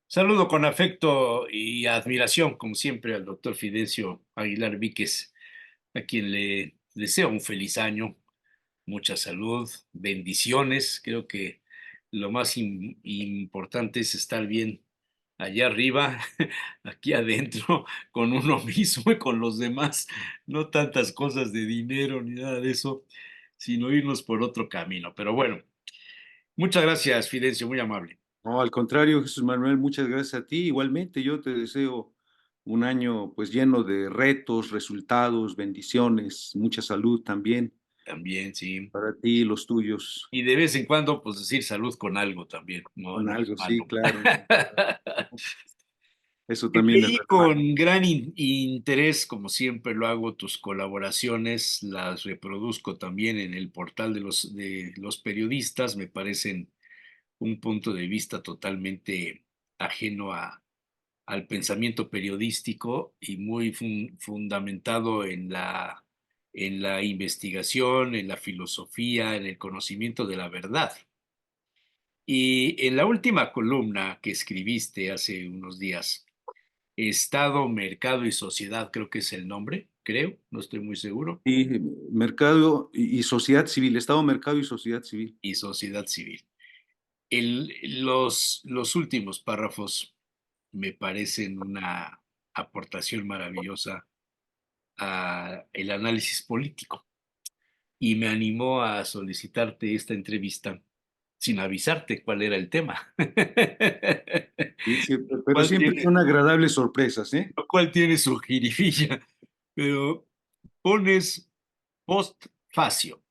Saludo con afecto y admiración, como siempre, al doctor Fidencio Aguilar Víquez, a quien le deseo un feliz año, mucha salud, bendiciones. Creo que lo más importante es estar bien allá arriba, aquí adentro, con uno mismo y con los demás. No tantas cosas de dinero ni nada de eso, sino irnos por otro camino. Pero bueno, muchas gracias, Fidencio, muy amable. No, al contrario, Jesús Manuel, muchas gracias a ti. Igualmente, yo te deseo un año pues lleno de retos, resultados, bendiciones, mucha salud también También, sí. para ti y los tuyos. Y de vez en cuando, pues decir salud con algo también, no, Con no es algo, sí, malo. claro. Eso también es Leí verdad. con gran interés, como siempre lo hago, tus colaboraciones, las reproduzco también en el portal de los periodistas, me parecen un punto de vista totalmente ajeno al pensamiento periodístico y muy fundamentado en la investigación, en la filosofía, en el conocimiento de la verdad. Y en la última columna que escribiste hace unos días, Estado, Mercado y Sociedad, creo que es el nombre, creo, no estoy muy seguro, Y mercado y sociedad civil, Estado, mercado y sociedad civil. y Sociedad Civil. Los últimos párrafos me parecen una aportación maravillosa a el análisis político y me animó a solicitarte esta entrevista sin avisarte cuál era el tema. Sí, sí, pero ¿Cuál siempre tiene, son agradables sorpresas, ¿eh? lo cual tiene su jirifilla? Pero pones postfacio,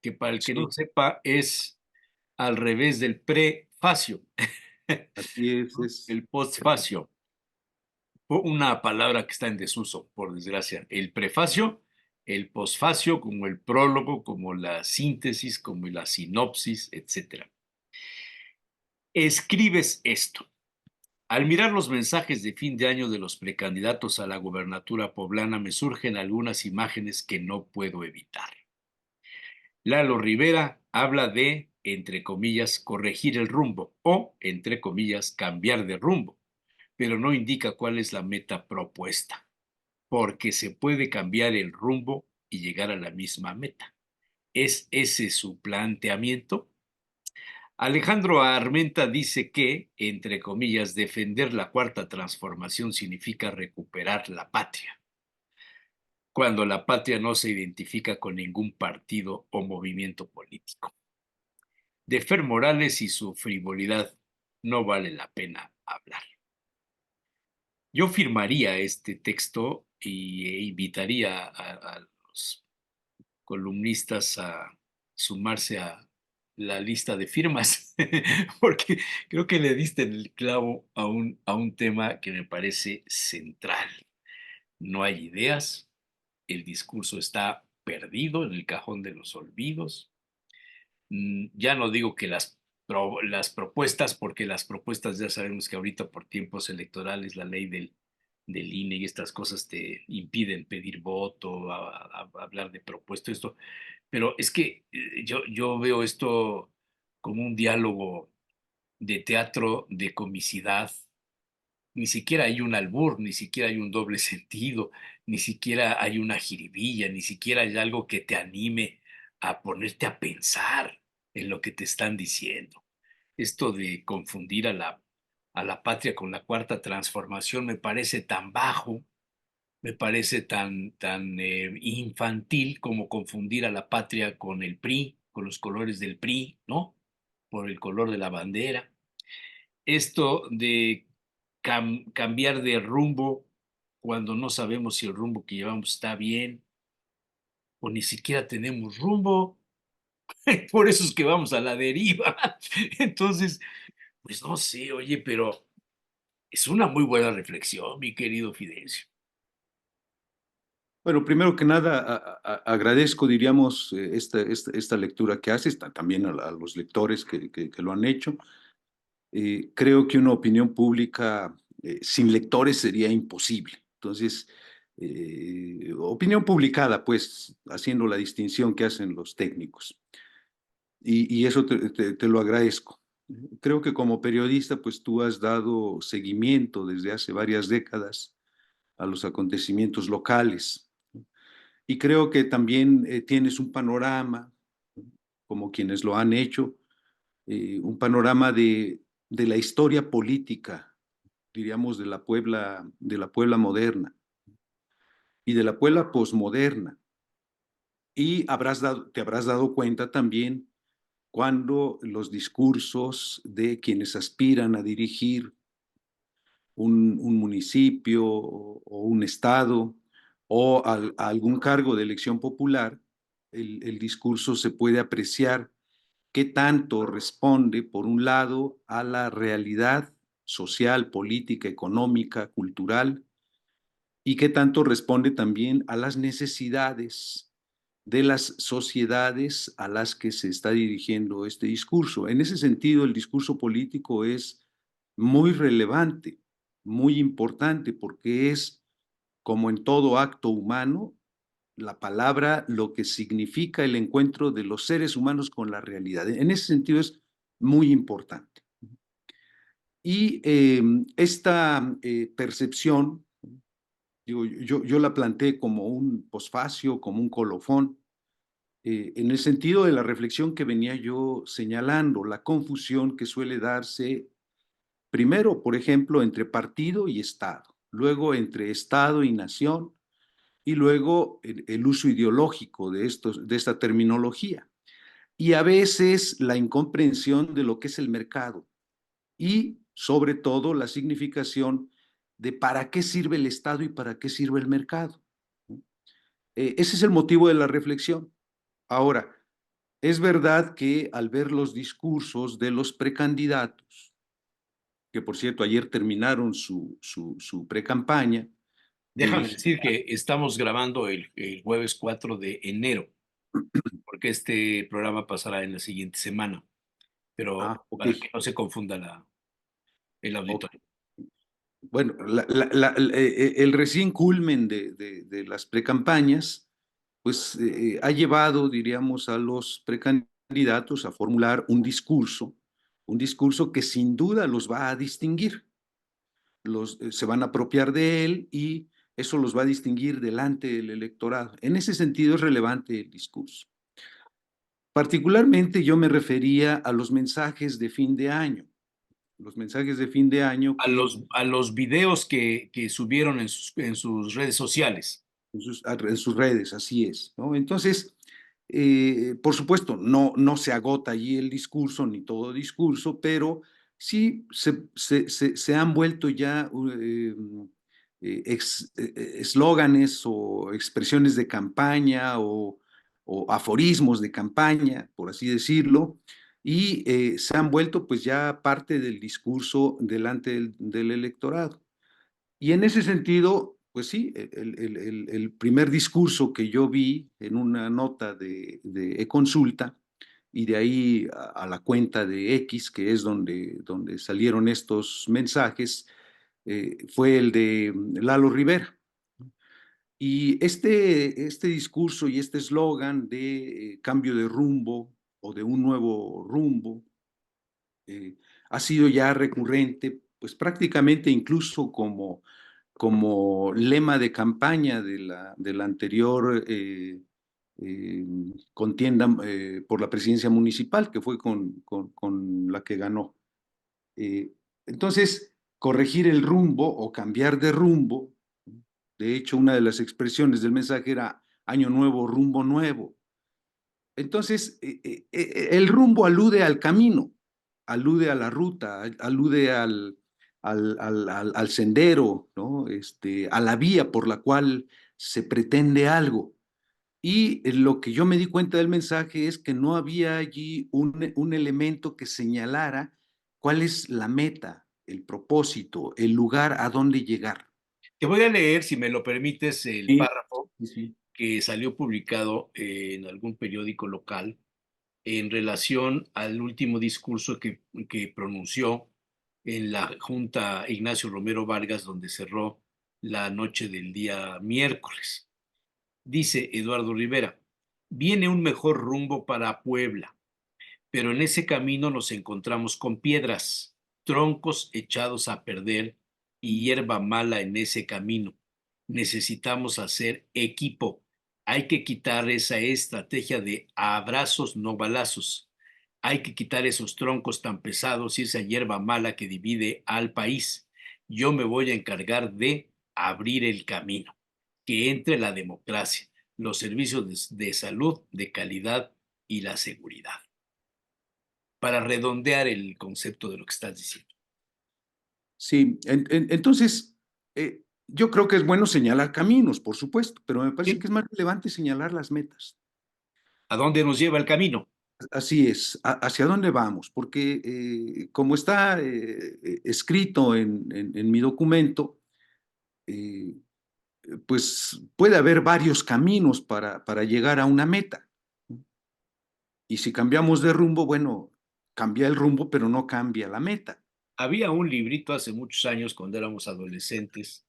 que para el que no Sí, sepa es al revés del prefacio, así es. el postfacio, una palabra que está en desuso, por desgracia. El prefacio, el postfacio, como el prólogo, como la síntesis, como la sinopsis, etcétera. Escribes esto. Al mirar los mensajes de fin de año de los precandidatos a la gobernatura poblana, me surgen algunas imágenes que no puedo evitar. Lalo Rivera habla de, entre comillas, corregir el rumbo o, entre comillas, cambiar de rumbo, pero no indica cuál es la meta propuesta, porque se puede cambiar el rumbo y llegar a la misma meta. ¿Es ese su planteamiento? Alejandro Armenta dice que, entre comillas, defender la cuarta transformación significa recuperar la patria, cuando la patria no se identifica con ningún partido o movimiento político. De Fer Morales y su frivolidad no vale la pena hablar. Yo firmaría este texto e invitaría a los columnistas a sumarse a la lista de firmas, porque creo que le diste el clavo a un tema que me parece central. No hay ideas, el discurso está perdido en el cajón de los olvidos. Ya no digo que las propuestas, porque las propuestas ya sabemos que ahorita por tiempos electorales la ley del INE y estas cosas te impiden pedir voto, hablar de propuesto, esto, pero es que yo veo esto como un diálogo de teatro de comicidad. Ni siquiera hay un albur, ni siquiera hay un doble sentido, ni siquiera hay una jiribilla, ni siquiera hay algo que te anime a ponerte a pensar en lo que te están diciendo. Esto de confundir a la patria con la cuarta transformación me parece tan bajo, me parece tan infantil como confundir a la patria con el PRI, con los colores del PRI, ¿no? Por el color de la bandera. Esto de cambiar de rumbo cuando no sabemos si el rumbo que llevamos está bien o ni siquiera tenemos rumbo. Por eso es que vamos a la deriva. Entonces, pues no sé, oye, pero es una muy buena reflexión, mi querido Fidencio. Bueno, primero que nada, agradezco, diríamos, esta lectura que haces, también a los lectores que lo han hecho. Creo que una opinión pública sin lectores sería imposible. Entonces, opinión publicada, pues, haciendo la distinción que hacen los técnicos. y eso te lo agradezco. Creo que como periodista, pues tú has dado seguimiento desde hace varias décadas a los acontecimientos locales. Y creo que también tienes un panorama, como quienes lo han hecho, un panorama de la historia política, diríamos, de la Puebla moderna y de la Puebla posmoderna. Y te habrás dado cuenta también cuando los discursos de quienes aspiran a dirigir un municipio o un estado o a algún cargo de elección popular, el discurso se puede apreciar qué tanto responde, por un lado, a la realidad social, política, económica, cultural, y qué tanto responde también a las necesidades de las sociedades a las que se está dirigiendo este discurso. En ese sentido, el discurso político es muy relevante, muy importante, porque es, como en todo acto humano, la palabra lo que significa el encuentro de los seres humanos con la realidad. En ese sentido es muy importante. Y esta percepción, digo, yo la planteé como un posfacio, como un colofón, en el sentido de la reflexión que venía yo señalando, la confusión que suele darse primero, por ejemplo, entre partido y Estado, luego entre Estado y nación, y luego el uso ideológico de esta terminología. Y a veces la incomprensión de lo que es el mercado y, sobre todo, la significación de para qué sirve el Estado y para qué sirve el mercado. Ese es el motivo de la reflexión. Ahora, es verdad que al ver los discursos de los precandidatos, que por cierto ayer terminaron su precampaña, Déjame dirigida. decir que estamos grabando el jueves 4 de enero, porque este programa pasará en la siguiente semana, pero Ah, ok. para que no se confunda el Ok. auditorio. Bueno, el recién culmen de las precampañas, pues ha llevado, diríamos, a los precandidatos a formular un discurso que sin duda los va a distinguir, se van a apropiar de él y eso los va a distinguir delante del electorado. En ese sentido es relevante el discurso. Particularmente yo me refería a los mensajes de fin de año, los mensajes de fin de año que A los videos que subieron en sus redes sociales. en sus redes, así es, ¿no? Entonces, por supuesto, no se agota allí el discurso, ni todo discurso, pero sí se han vuelto ya eslóganes o expresiones de campaña o aforismos de campaña, por así decirlo, y se han vuelto pues ya parte del discurso delante del electorado. Y en ese sentido, pues sí, el primer discurso que yo vi en una nota de e-consulta y de ahí a la cuenta de X, que es donde salieron estos mensajes, fue el de Lalo Rivera. Y este discurso y este eslogan de cambio de rumbo o de un nuevo rumbo eh, ha sido ya recurrente, pues prácticamente incluso como lema de campaña de la anterior eh, contienda por la presidencia municipal, que fue con la que ganó. Eh, entonces, corregir el rumbo o cambiar de rumbo, de hecho, una de las expresiones del mensaje era año nuevo, rumbo nuevo. Entonces, el rumbo alude al camino, alude a la ruta, alude al sendero, ¿no? A la vía por la cual se pretende algo. Y lo que yo me di cuenta del mensaje es que no había allí un elemento que señalara cuál es la meta, el propósito, el lugar a dónde llegar. Te voy a leer, si me lo permites, el Sí, párrafo sí, sí. que salió publicado en algún periódico local en relación al último discurso que pronunció en la Junta Ignacio Romero Vargas, donde cerró la noche del día miércoles. Dice Eduardo Rivera, viene un mejor rumbo para Puebla. pero en ese camino nos encontramos con piedras, troncos echados a perder y hierba mala en ese camino. Necesitamos hacer equipo. Hay que quitar esa estrategia de abrazos, no balazos. Hay que quitar esos troncos tan pesados y esa hierba mala que divide al país. Yo me voy a encargar de abrir el camino, que entre la democracia, los servicios de salud de calidad y la seguridad, para redondear el concepto de lo que estás diciendo. Sí, entonces, yo creo que es bueno señalar caminos, por supuesto, pero me parece ¿Sí? que es más relevante señalar las metas. ¿A dónde nos lleva el camino? Así es, hacia dónde vamos, porque como está escrito en mi documento, eh, pues puede haber varios caminos para llegar a una meta. Y si cambiamos de rumbo, bueno, cambia el rumbo, pero no cambia la meta. Había un librito hace muchos años cuando éramos adolescentes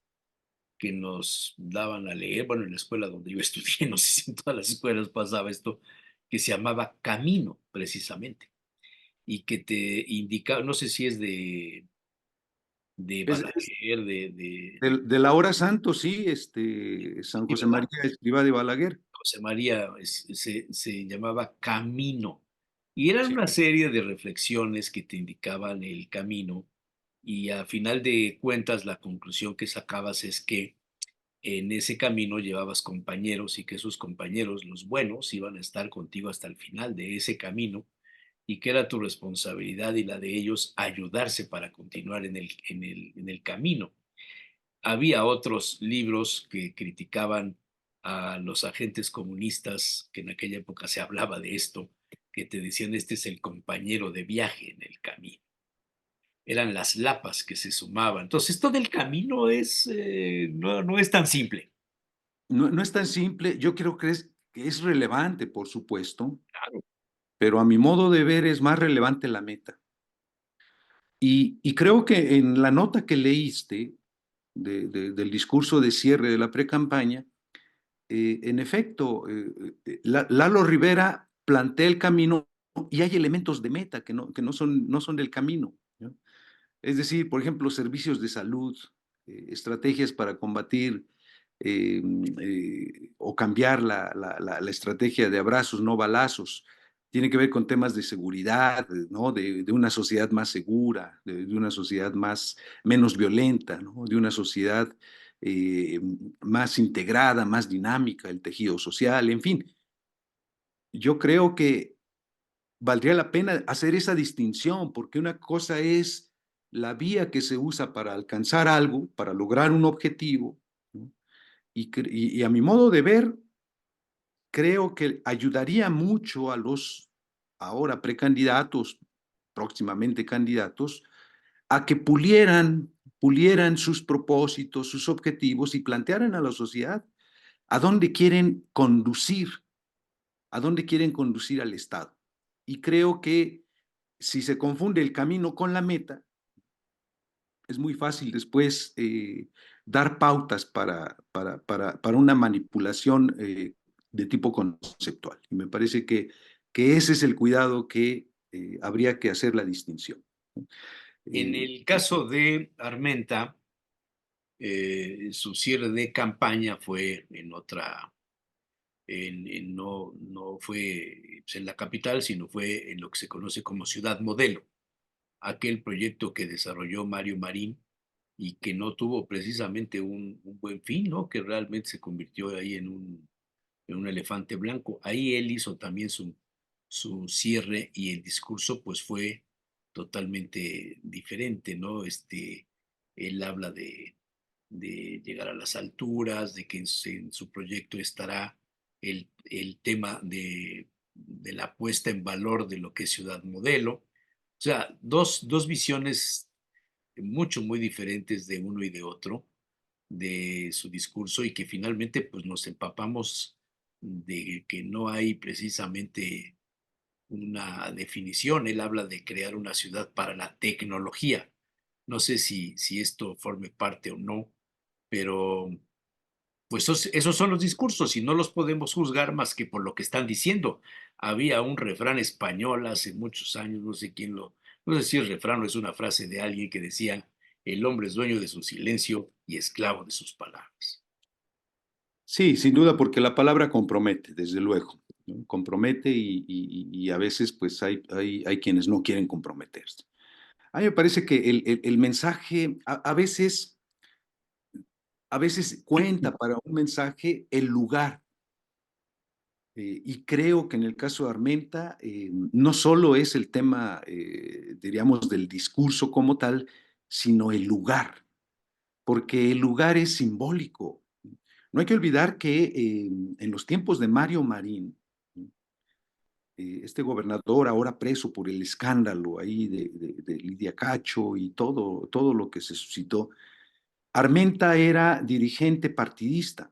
que nos daban a leer, bueno, en la escuela donde yo estudié, no sé si en todas las escuelas pasaba esto, que se llamaba Camino, precisamente, y que te indicaba, no sé si es de Es Balaguer, de la hora santo, sí, San sí, José ¿verdad? María Escrivá de Balaguer. José María se llamaba Camino, y eran Sí. una serie de reflexiones que te indicaban el camino, y a final de cuentas la conclusión que sacabas es que en ese camino llevabas compañeros y que esos compañeros, los buenos, iban a estar contigo hasta el final de ese camino y que era tu responsabilidad y la de ellos ayudarse para continuar en el camino. Había otros libros que criticaban a los agentes comunistas, que en aquella época se hablaba de esto, que te decían este es el compañero de viaje en el camino. Eran las lapas que se sumaban. Entonces, esto del camino no es tan simple. No, no es tan simple, yo creo que es relevante, por supuesto, Claro. pero a mi modo de ver es más relevante la meta. Y creo que en la nota que leíste del discurso de cierre de la precampaña, en efecto, Lalo Rivera plantea el camino y hay elementos de meta que no son del camino, ¿no? Es decir, por ejemplo, servicios de salud, estrategias para combatir eh, o cambiar la estrategia de abrazos, no balazos. Tiene que ver con temas de seguridad, ¿no? De una sociedad más segura, de una sociedad menos violenta, ¿no? De una sociedad eh, más integrada, más dinámica, el tejido social, en fin. Yo creo que valdría la pena hacer esa distinción, porque una cosa es la vía que se usa para alcanzar algo, para lograr un objetivo, ¿no? Y a mi modo de ver, creo que ayudaría mucho a los ahora precandidatos, próximamente candidatos, a que pulieran sus propósitos, sus objetivos y plantearan a la sociedad a dónde quieren conducir, a dónde quieren conducir al Estado. Y creo que si se confunde el camino con la meta, es muy fácil después dar pautas para una manipulación de tipo conceptual. Y me parece que ese es el cuidado que habría que hacer la distinción. En Eh, el caso de Armenta, su cierre de campaña fue no fue pues, en la capital, sino fue en lo que se conoce como Ciudad Modelo, aquel proyecto que desarrolló Mario Marín y que no tuvo precisamente un buen fin, ¿no? Que realmente se convirtió ahí en un elefante blanco. Ahí él hizo también su cierre y el discurso pues fue totalmente diferente, ¿no? Él habla de llegar a las alturas, de que en su proyecto estará el tema de la puesta en valor de lo que es Ciudad Modelo. O sea, dos visiones muy diferentes de uno y de otro de su discurso y que finalmente pues nos empapamos de que no hay precisamente una definición. Él habla de crear una ciudad para la tecnología. No sé si esto forme parte o no, pero Pues esos son los discursos y no los podemos juzgar más que por lo que están diciendo. Había un refrán español hace muchos años, no sé quién no sé si el refrán o es una frase de alguien que decía, el hombre es dueño de su silencio y esclavo de sus palabras. Sí, sin duda, porque la palabra compromete, desde luego, ¿no? Compromete y a veces pues hay quienes no quieren comprometerse. A mí me parece que el mensaje a veces cuenta para un mensaje el lugar. Y creo que en el caso de Armenta no solo es el tema, diríamos, del discurso como tal, sino el lugar, porque el lugar es simbólico. No hay que olvidar que en los tiempos de Mario Marín, este gobernador ahora preso por el escándalo ahí de Lidia Cacho y todo lo que se suscitó, Armenta era dirigente partidista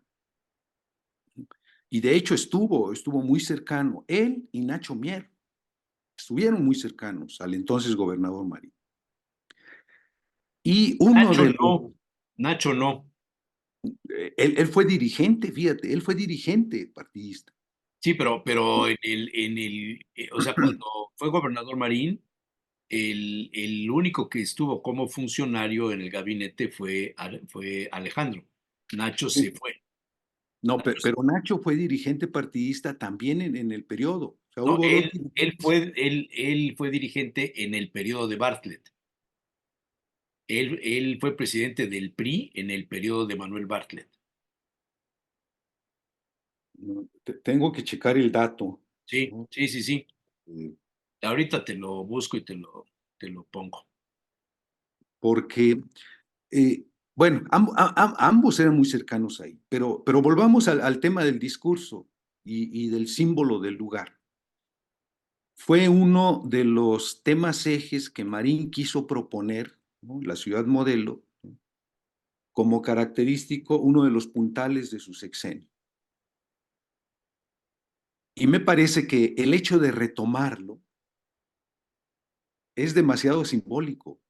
y de hecho estuvo muy cercano, él y Nacho Mier estuvieron muy cercanos al entonces gobernador Marín. Y uno Nacho de los, no, Nacho no. él fue dirigente, fíjate, él fue dirigente partidista. Sí, pero o sea, cuando fue gobernador Marín, el único que estuvo como funcionario en el gabinete fue Alejandro. Nacho se fue. No, Nacho se- pero Nacho fue dirigente partidista también en el periodo. O sea, no, hubo dos dirigentes. él fue dirigente en el periodo de Bartlett. Él fue presidente del PRI en el periodo de Manuel Bartlett. ¿No? Tengo que checar el dato, Sí, ¿no? sí, sí, sí. Eh, Ahorita te lo busco y te lo pongo. porque, eh, bueno, ambos eran muy cercanos ahí, pero volvamos al tema del discurso y del símbolo del lugar. Fue uno de los temas ejes que Marín quiso proponer, ¿no? La ciudad modelo, ¿no? Como característico, uno de los puntales de su sexenio. Y me parece que el hecho de retomarlo es demasiado simbólico,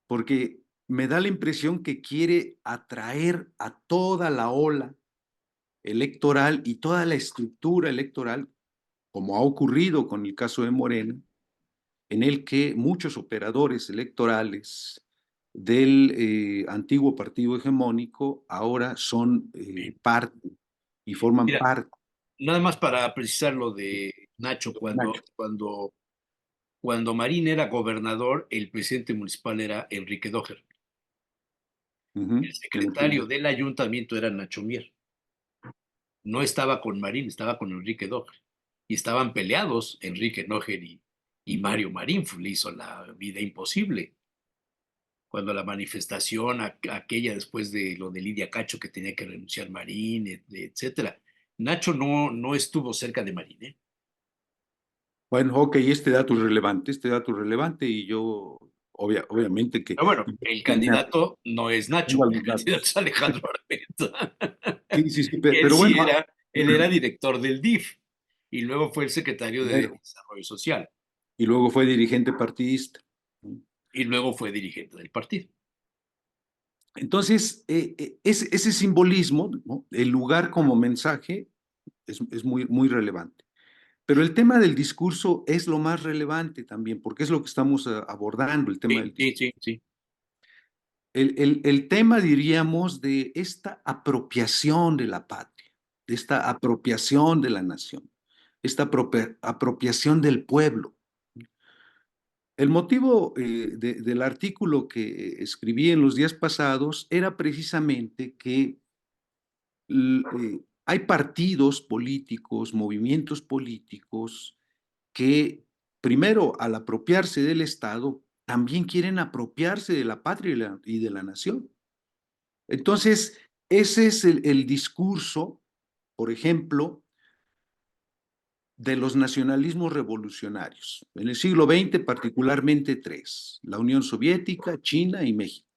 porque me da la impresión que quiere atraer a toda la ola electoral y toda la estructura electoral, como ha ocurrido con el caso de Morena, en el que muchos operadores electorales del antiguo partido hegemónico ahora son Sí. parte y forman Mira, parte nada más para precisar lo de Nacho, de Nacho. cuando Marín era gobernador, el presidente municipal era Enrique Doher. Ujú, El en el primer. secretario del ayuntamiento era Nacho Mier. No estaba con Marín, estaba con Enrique Doher. Y estaban peleados Enrique Doher y Mario Marín. Le hizo la vida imposible. Cuando la manifestación, aquella después de lo de Lidia Cacho, que tenía que renunciar Marín, etcétera. Nacho no estuvo cerca de Marín, ¿eh? Bueno, ok, este dato es relevante y yo obviamente que Pero bueno, el me candidato no es atengo Nacho, a el los candidato es datos. Alejandro Armenta. Sí, sí, sí, Él pero sí bueno, era, él era director del DIF y luego fue el secretario de primero, Desarrollo Social y luego fue dirigente partidista. y luego fue dirigente del partido. Entonces, ese simbolismo, ¿no? El lugar como mensaje es muy relevante. Pero el tema del discurso es lo más relevante también, porque es lo que estamos abordando, el tema Sí, del sí, discurso. sí, sí. El tema, diríamos, de esta apropiación de la patria, de esta apropiación de la nación, esta apropiación del pueblo. El motivo del artículo que escribí en los días pasados era precisamente que hay partidos políticos, movimientos políticos que primero al apropiarse del Estado también quieren apropiarse de la patria y de la nación. Entonces, ese es el discurso, por ejemplo, de los nacionalismos revolucionarios. En el siglo XX, particularmente tres, la Unión Soviética, China y México.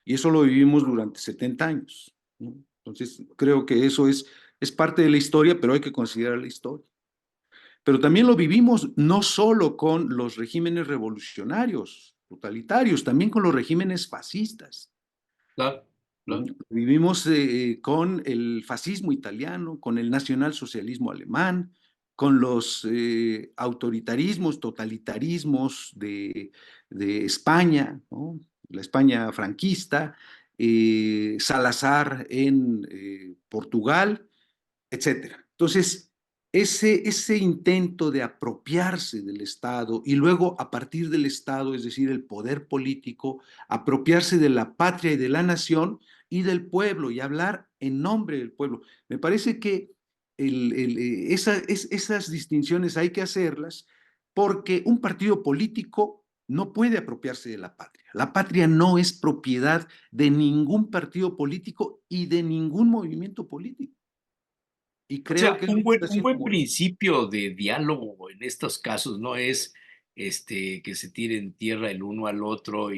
Y eso lo vivimos durante 70 años, ¿no? Entonces, creo que eso es parte de la historia, pero hay que considerar la historia. Pero también lo vivimos no solo con los regímenes revolucionarios, totalitarios, también con los regímenes fascistas. Claro. claro. Vivimos con el fascismo italiano, con el nacionalsocialismo alemán, con los autoritarismos, totalitarismos de España, ¿no? La España franquista, Salazar en Portugal, etcétera. Entonces, ese intento de apropiarse del Estado y luego a partir del Estado, es decir, el poder político, apropiarse de la patria y de la nación y del pueblo y hablar en nombre del pueblo. Me parece que esas distinciones hay que hacerlas porque un partido político no puede apropiarse de la patria. La patria no es propiedad de ningún partido político y de ningún movimiento político. Y O creo sea, que eso está un siendo buen vulnerado. principio de diálogo en estos casos no es que se tiren tierra el uno al otro,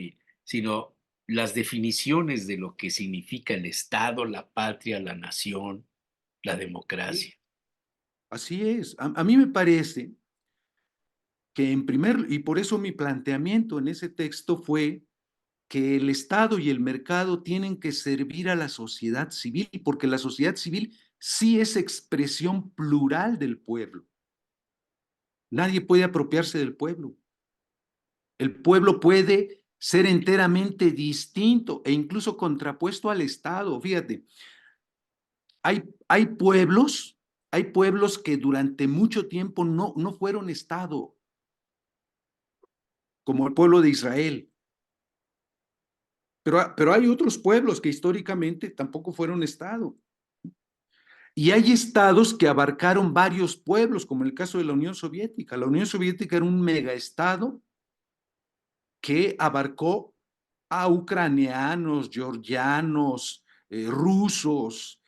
sino las definiciones de lo que significa el Estado, la patria, la nación, la democracia. Así es. A mí me parece que y por eso mi planteamiento en ese texto fue que el Estado y el mercado tienen que servir a la sociedad civil, porque la sociedad civil sí es expresión plural del pueblo. Nadie puede apropiarse del pueblo. El pueblo puede ser enteramente distinto e incluso contrapuesto al Estado. Fíjate, hay pueblos, hay pueblos que durante mucho tiempo no fueron Estado, como el pueblo de Israel. Pero hay otros pueblos que históricamente tampoco fueron Estado. Y hay estados que abarcaron varios pueblos, como en el caso de la Unión Soviética. La Unión Soviética era un megaestado que abarcó a ucranianos, georgianos, rusos,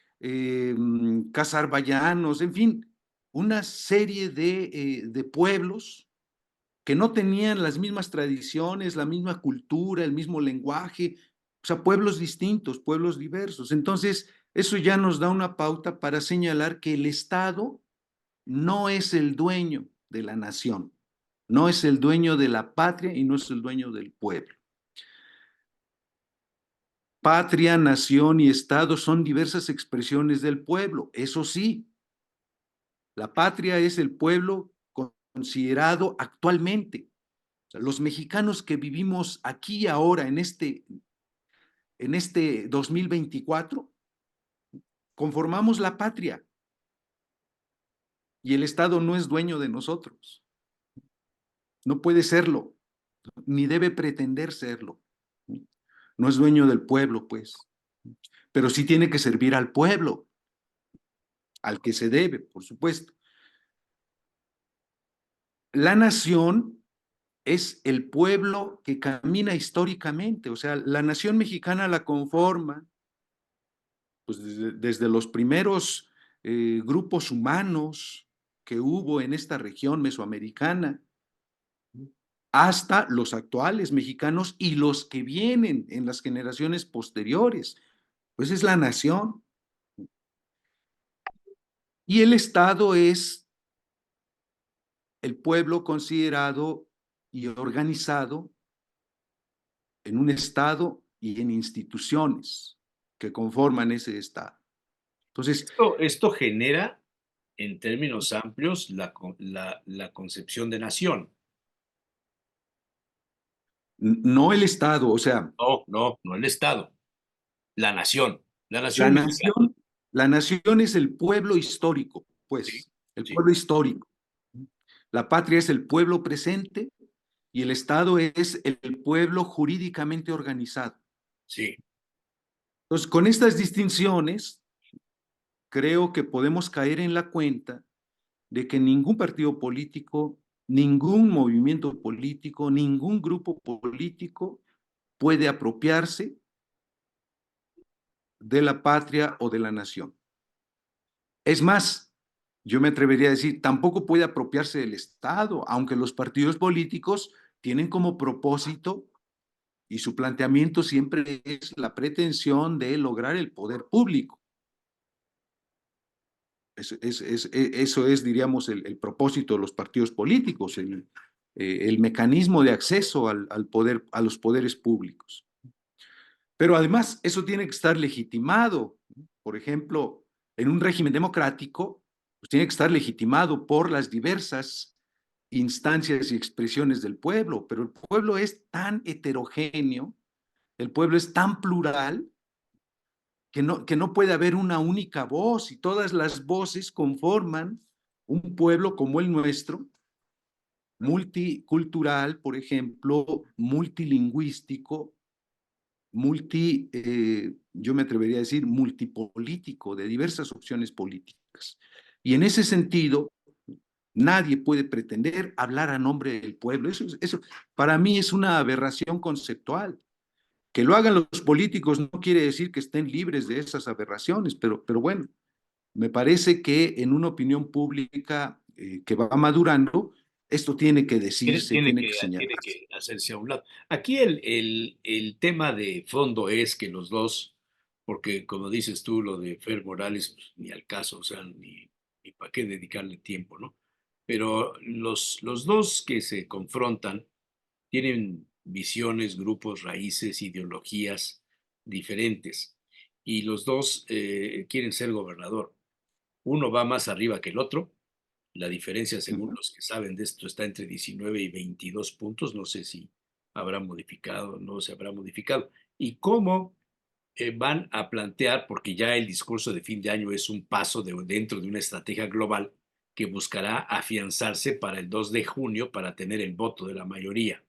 kazarbayanos, en fin, una serie de pueblos que no tenían las mismas tradiciones, la misma cultura, el mismo lenguaje, o sea, pueblos distintos, pueblos diversos. Entonces, eso ya nos da una pauta para señalar que el Estado no es el dueño de la nación, no es el dueño de la patria y no es el dueño del pueblo. Patria, nación y Estado son diversas expresiones del pueblo, eso sí, la patria es el pueblo considerado actualmente. O sea, los mexicanos que vivimos aquí ahora en este 2024, conformamos la patria y el Estado no es dueño de nosotros. No puede serlo, ni debe pretender serlo. No es dueño del pueblo, pues, pero sí tiene que servir al pueblo, al que se debe, por supuesto. La nación es el pueblo que camina históricamente, o sea, la nación mexicana la conforma pues desde los primeros grupos humanos que hubo en esta región mesoamericana, hasta los actuales mexicanos y los que vienen en las generaciones posteriores. Pues es la nación. Y el Estado es el pueblo considerado y organizado en un Estado y en instituciones que conforman ese Estado. Entonces, Esto genera, en términos amplios, la concepción de nación. no el Estado, o sea, No, no, no el Estado, la La nación mexicana. nación, la nación es el pueblo histórico, Sí, pues, el sí, pueblo histórico. La patria es el pueblo presente y el Estado es el pueblo jurídicamente organizado. sí. Entonces, con estas distinciones, creo que podemos caer en la cuenta de que ningún partido político, ningún movimiento político, ningún grupo político puede apropiarse de la patria o de la nación. Es más, yo me atrevería a decir, tampoco puede apropiarse del Estado, aunque los partidos políticos tienen como propósito y su planteamiento siempre es la pretensión de lograr el poder público. Eso es diríamos, el propósito de los partidos políticos, el mecanismo de acceso al poder, a los poderes públicos. Pero además, eso tiene que estar legitimado. Por ejemplo, en un régimen democrático, pues tiene que estar legitimado por las diversas instancias y expresiones del pueblo, pero el pueblo es tan heterogéneo, el pueblo es tan plural, que no puede haber una única voz y todas las voces conforman un pueblo como el nuestro, multicultural, por ejemplo, multilingüístico, yo me atrevería a decir, multipolítico, de diversas opciones políticas. Y en ese sentido, nadie puede pretender hablar a nombre del pueblo. Eso para mí es una aberración conceptual. Que lo hagan los políticos no quiere decir que estén libres de esas aberraciones, pero bueno, me parece que en una opinión pública que va madurando, esto tiene que decirse, tiene que Tiene señalarse. que hacerse a un lado. Aquí el tema de fondo es que los dos, porque como dices tú, lo de Fer Morales, pues, ni al caso, o sea, ni para qué dedicarle tiempo, ¿no? Pero los dos que se confrontan tienen visiones, grupos, raíces, ideologías diferentes, y los dos quieren ser gobernador. Uno va más arriba que el otro. La diferencia, según Ujú. los que saben de esto, está entre 19 y 22 puntos. No sé si habrá modificado, no se habrá modificado. ¿Y cómo van a plantear? Porque ya el discurso de fin de año es un paso dentro de una estrategia global que buscará afianzarse para el 2 de junio para tener el voto de la mayoría.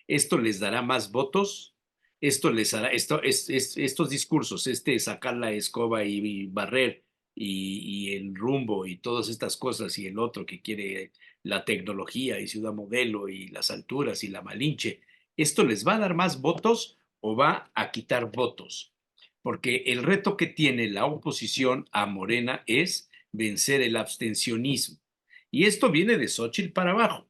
¿Esto les dará más votos? Esto les hará, estos discursos, sacar la escoba y barrer y el rumbo y todas estas cosas y el otro que quiere la tecnología y ciudad modelo y las alturas y la Malinche, ¿esto les va a dar más votos o va a quitar votos? Porque el reto que tiene la oposición a Morena es vencer el abstencionismo. Y esto viene de Xóchitl para abajo,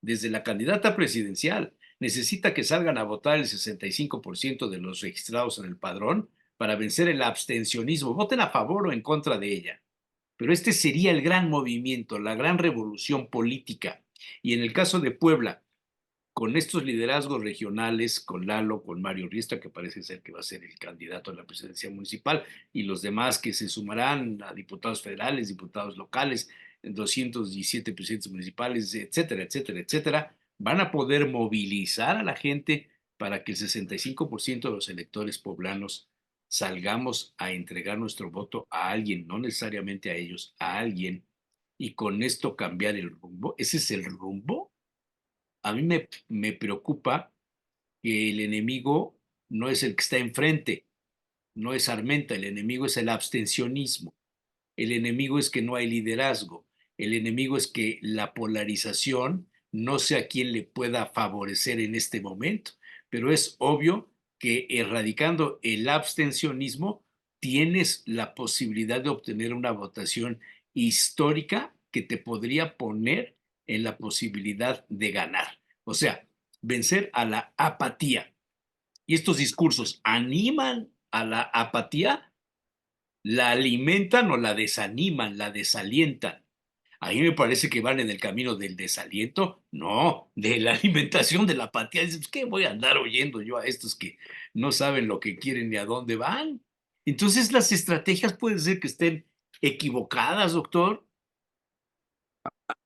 desde la candidata presidencial. Necesita que salgan a votar el 65% de los registrados en el padrón para vencer el abstencionismo. Voten a favor o en contra de ella. Pero este sería el gran movimiento, la gran revolución política. Y en el caso de Puebla, con estos liderazgos regionales, con Lalo, con Mario Riestra, que parece ser que va a ser el candidato a la presidencia municipal, y los demás que se sumarán a diputados federales, diputados locales, 217 presidentes municipales, etcétera, etcétera, etcétera, van a poder movilizar a la gente para que el 65% de los electores poblanos salgamos a entregar nuestro voto a alguien, no necesariamente a ellos, a alguien, y con esto cambiar el rumbo. ¿Ese es el rumbo? A mí me preocupa que el enemigo no es el que está enfrente, no es Armenta, el enemigo es el abstencionismo, el enemigo es que no hay liderazgo, el enemigo es que la polarización no sé a quién le pueda favorecer en este momento, pero es obvio que erradicando el abstencionismo tienes la posibilidad de obtener una votación histórica que te podría poner en la posibilidad de ganar. O sea, vencer a la apatía. Y estos discursos animan a la apatía, la alimentan o la desaniman, la desalientan. A mí me parece que van en el camino del desaliento, no, de la alimentación de la apatía. Dices, pues, ¿qué voy a andar oyendo yo a estos que no saben lo que quieren ni a dónde van? Entonces las estrategias pueden ser que estén equivocadas, doctor.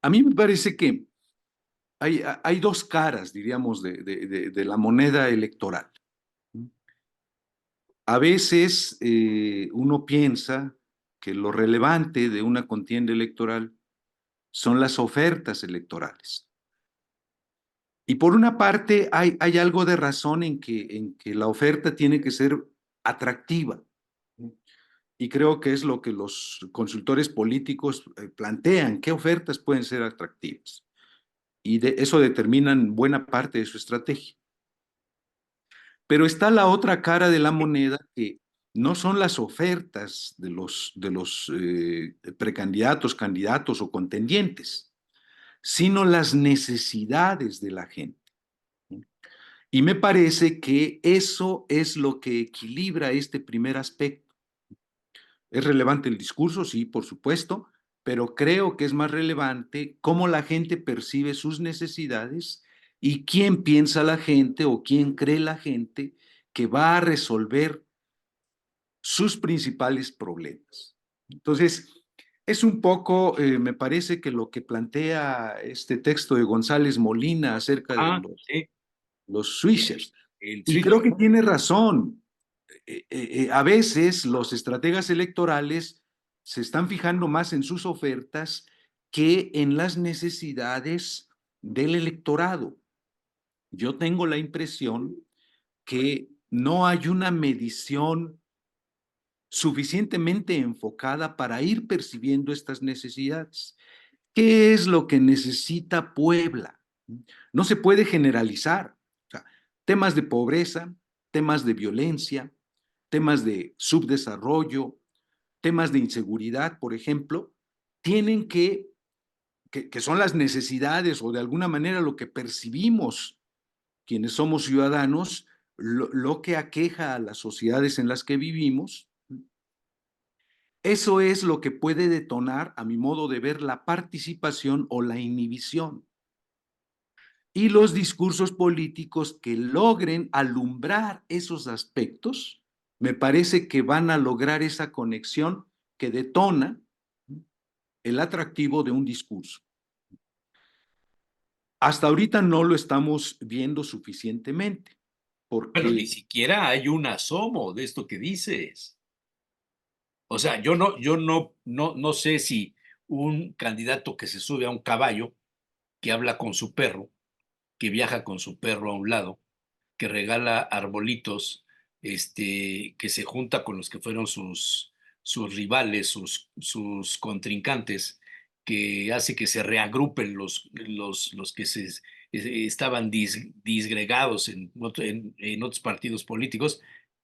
A mí me parece que hay dos caras, diríamos, de la moneda electoral. A veces uno piensa que lo relevante de una contienda electoral son las ofertas electorales. Y por una parte hay algo de razón en que la oferta tiene que ser atractiva. Y creo que es lo que los consultores políticos plantean, qué ofertas pueden ser atractivas. Y eso determinan buena parte de su estrategia. Pero está la otra cara de la moneda que no son las ofertas de los precandidatos, candidatos o contendientes, sino las necesidades de la gente. Y me parece que eso es lo que equilibra este primer aspecto. ¿Es relevante el discurso? Sí, por supuesto, pero creo que es más relevante cómo la gente percibe sus necesidades y quién piensa la gente o quién cree la gente que va a resolver sus principales problemas. Entonces, es un poco, me parece que lo que plantea este texto de González Molina acerca de Sí, los switchers. el Y creo switch. que tiene razón. A veces los estrategas electorales se están fijando más en sus ofertas que en las necesidades del electorado. Yo tengo la impresión que no hay una medición suficientemente enfocada para ir percibiendo estas necesidades. ¿Qué es lo que necesita Puebla? No se puede generalizar. O sea, temas de pobreza, temas de violencia, temas de subdesarrollo, temas de inseguridad, por ejemplo, tienen que son las necesidades o de alguna manera lo que percibimos quienes somos ciudadanos, lo que aqueja a las sociedades en las que vivimos. Eso es lo que puede detonar, a mi modo de ver, la participación o la inhibición. Y los discursos políticos que logren alumbrar esos aspectos, me parece que van a lograr esa conexión que detona el atractivo de un discurso. Hasta ahorita no lo estamos viendo suficientemente, Bueno, ni porque siquiera hay un asomo de esto que dices. O sea, no sé si un candidato que se sube a un caballo, que habla con su perro, que viaja con su perro a un lado, que regala arbolitos, que se junta con los que fueron sus rivales, sus contrincantes, que hace que se reagrupen los que estaban disgregados en otros partidos políticos,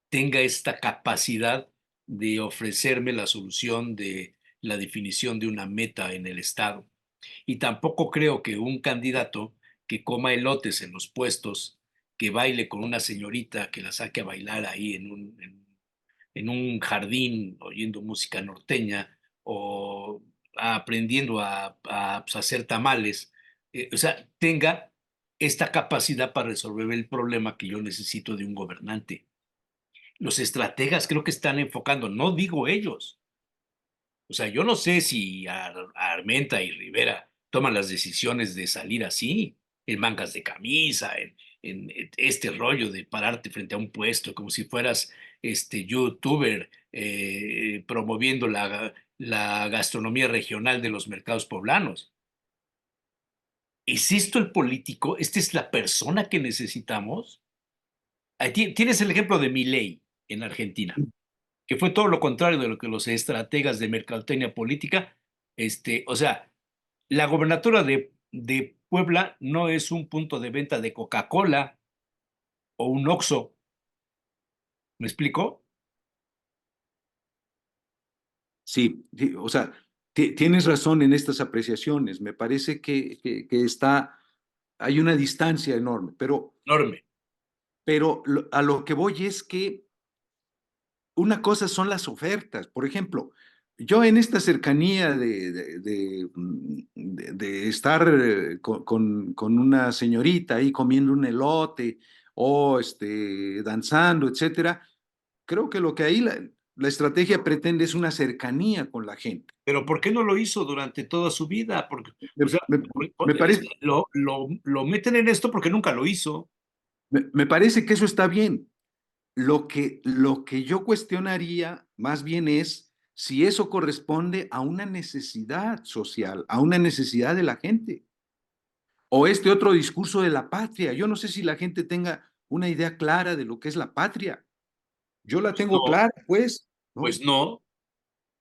tenga esta capacidad de ofrecerme la solución de la definición de una meta en el Estado. Y tampoco creo que un candidato que coma elotes en los puestos, que baile con una señorita, que la saque a bailar ahí en un jardín oyendo música norteña o aprendiendo pues, a hacer tamales, o sea, tenga esta capacidad para resolver el problema que yo necesito de un gobernante. Los estrategas creo que están enfocando, no digo ellos, o sea, yo no sé si Armenta y Rivera toman las decisiones de salir así, en mangas de camisa, en este rollo de pararte frente a un puesto como si fueras youtuber promoviendo la gastronomía regional de los mercados poblanos. ¿Es esto el político? ¿Esta es la persona que necesitamos? Ahí tienes el ejemplo de Milei en Argentina, que fue todo lo contrario de lo que los estrategas de mercadotecnia política, o sea, la gobernatura de Puebla no es un punto de venta de Coca-Cola o un Oxxo, ¿me explico? sí, o sea, tienes razón en estas apreciaciones. Me parece que está, hay una distancia enorme, Enorme. pero a lo que voy es que una cosa son las ofertas. Por ejemplo, yo en esta cercanía de estar con una señorita ahí comiendo un elote o danzando, etcétera, creo que lo que ahí la estrategia pretende es una cercanía con la gente. Pero ¿por qué no lo hizo durante toda su vida? Porque, Me, o sea, me- me parece, lo meten en esto porque nunca lo hizo. me parece que eso está bien. Lo que yo cuestionaría más bien es si eso corresponde a una necesidad social, a una necesidad de la gente, o este otro discurso de la patria. Yo no sé si la gente tenga una idea clara de lo que es la patria. Yo la Pues tengo no, clara, pues, pues ¿no? no.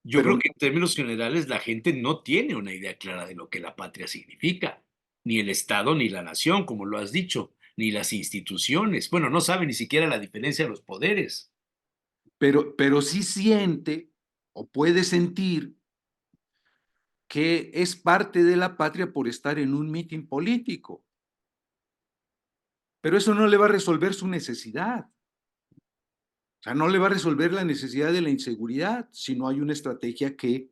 Yo Pero creo que en términos generales la gente no tiene una idea clara de lo que la patria significa, ni el Estado ni la nación, como lo has dicho, ni las instituciones. Bueno, no sabe ni siquiera la diferencia de los poderes. pero sí siente o puede sentir que es parte de la patria por estar en un mitin político. Pero eso no le va a resolver su necesidad. O sea, no le va a resolver la necesidad de la inseguridad si no hay una estrategia que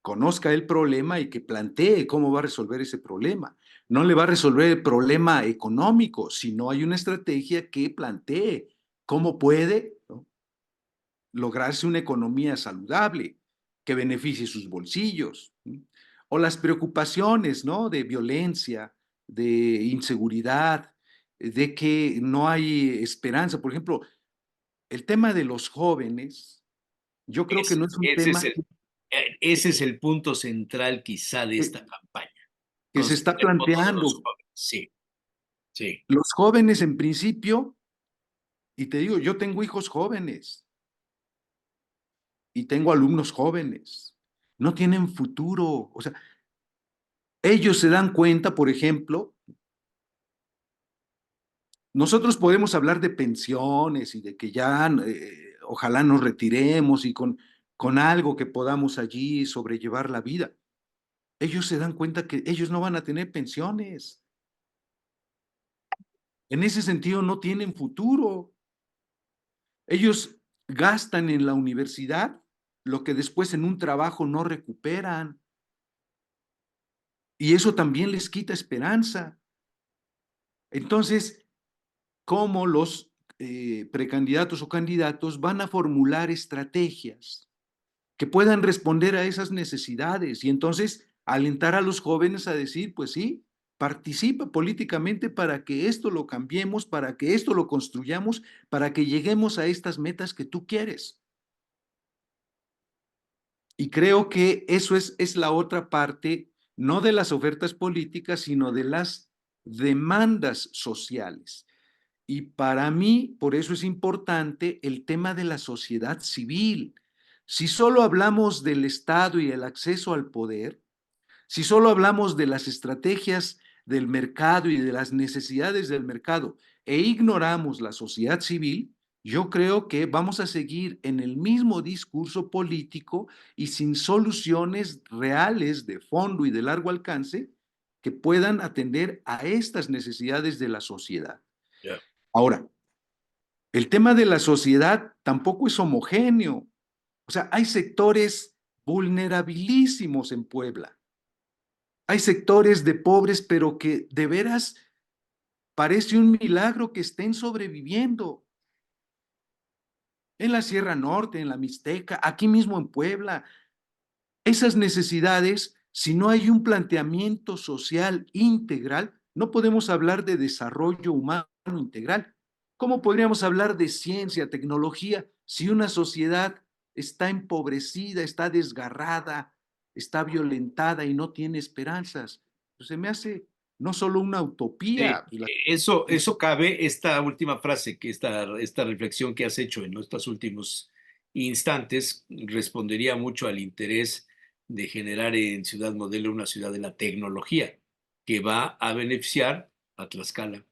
conozca el problema y que plantee cómo va a resolver ese problema. No le va a resolver el problema económico si no hay una estrategia que plantee cómo puede, ¿no?, lograrse una economía saludable que beneficie sus bolsillos, ¿no? O las preocupaciones, ¿no?, de violencia, de inseguridad, de que no hay esperanza. Por ejemplo, el tema de los jóvenes, yo creo que Ese, no es un ese es tema ese es el punto central quizá de que, esta campaña. que se Conseguir está el voto de los planteando. jóvenes. Sí, sí. Los jóvenes en principio, y te digo, yo tengo hijos jóvenes y tengo alumnos jóvenes, no tienen futuro. O sea, ellos se dan cuenta, por ejemplo, nosotros podemos hablar de pensiones y de que ya ojalá nos retiremos y con algo que podamos allí sobrellevar la vida. Ellos se dan cuenta que ellos no van a tener pensiones. En ese sentido, no tienen futuro. Ellos gastan en la universidad lo que después en un trabajo no recuperan. Y eso también les quita esperanza. Entonces, ¿cómo los precandidatos o candidatos van a formular estrategias que puedan responder a esas necesidades? Y entonces alentar a los jóvenes a decir, pues sí, participa políticamente para que esto lo cambiemos, para que esto lo construyamos, para que lleguemos a estas metas que tú quieres. Y creo que eso es la otra parte, no de las ofertas políticas, sino de las demandas sociales. Y para mí, por eso es importante el tema de la sociedad civil. Si solo hablamos del Estado y el acceso al poder, si solo hablamos de las estrategias del mercado y de las necesidades del mercado e ignoramos la sociedad civil, yo creo que vamos a seguir en el mismo discurso político y sin soluciones reales de fondo y de largo alcance que puedan atender a estas necesidades de la sociedad. Ya. Ahora, el tema de la sociedad tampoco es homogéneo. O sea, hay sectores vulnerabilísimos en Puebla. Hay sectores de pobres, pero que de veras parece un milagro que estén sobreviviendo. En la Sierra Norte, en la Mixteca, aquí mismo en Puebla. Esas necesidades, si no hay un planteamiento social integral, no podemos hablar de desarrollo humano integral. ¿Cómo podríamos hablar de ciencia, tecnología, si una sociedad está empobrecida, está desgarrada, está violentada y no tiene esperanzas? Pues se me hace no solo una Sí, utopía. eso cabe, esta última frase, esta reflexión que has hecho en estos últimos instantes, respondería mucho al interés de generar en Ciudad Modelo una ciudad de la tecnología que va a beneficiar a Tlaxcala,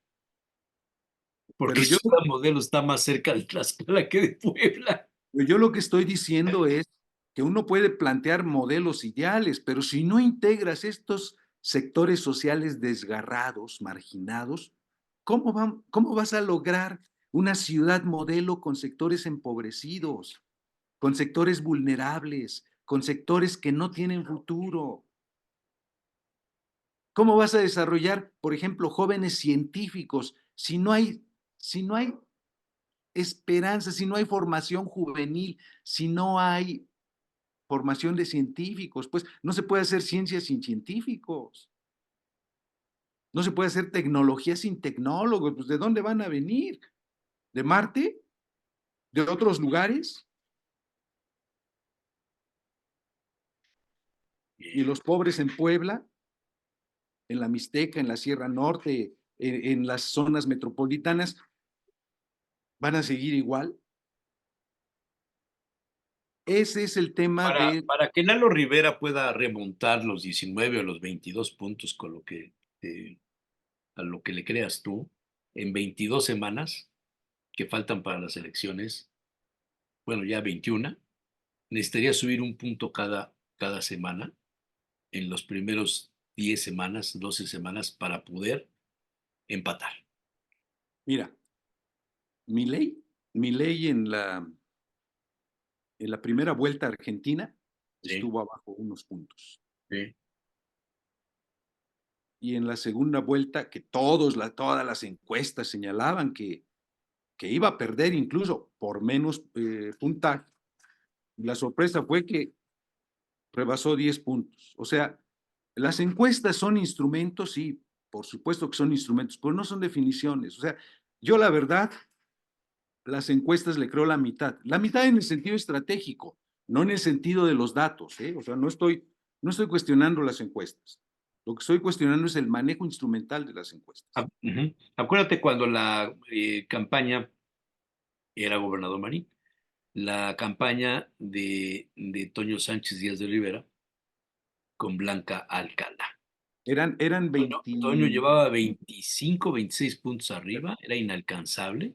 porque Pero yo, Ciudad Modelo está más cerca de Tlaxcala que de Puebla. yo lo que estoy diciendo es que uno puede plantear modelos ideales, pero si no integras estos sectores sociales desgarrados, marginados, ¿cómo vas a lograr una ciudad modelo con sectores empobrecidos, con sectores vulnerables, con sectores que no tienen futuro? ¿Cómo vas a desarrollar, por ejemplo, jóvenes científicos si no hay esperanza, si no hay formación juvenil, si no hay formación de científicos? Pues no se puede hacer ciencia sin científicos, no se puede hacer tecnología sin tecnólogos. Pues ¿de dónde van a venir? ¿De Marte? ¿De otros lugares? Y los pobres en Puebla, en la Mixteca, en la Sierra Norte, en las zonas metropolitanas, ¿van a seguir igual? Ese es el tema de. Para que Lalo Rivera pueda remontar los 19 o los 22 puntos con a lo que le creas tú, en 22 semanas que faltan para las elecciones, bueno, ya 21, necesitaría subir un punto cada semana en los primeros 10 semanas, 12 semanas para poder empatar. Mira, mi ley en la primera vuelta a Argentina Sí, estuvo abajo unos puntos. sí. Y en la segunda vuelta, que todas las encuestas señalaban que que iba a perder incluso por menos puntaje. Y la sorpresa fue que rebasó 10 puntos. O sea, las encuestas son instrumentos, sí, por supuesto que son instrumentos, pero no son definiciones. O sea, yo la verdad, las encuestas le creo la mitad en el sentido estratégico, no en el sentido de los datos, ¿eh? O sea, no estoy cuestionando las encuestas. Lo que estoy cuestionando es el manejo instrumental de las encuestas. Ujú. Acuérdate cuando la campaña era gobernador Marín, la campaña de Toño Sánchez Díaz de Rivera con Blanca Alcalá. Eran Toño 20, llevaba 25, 26 puntos arriba, era inalcanzable.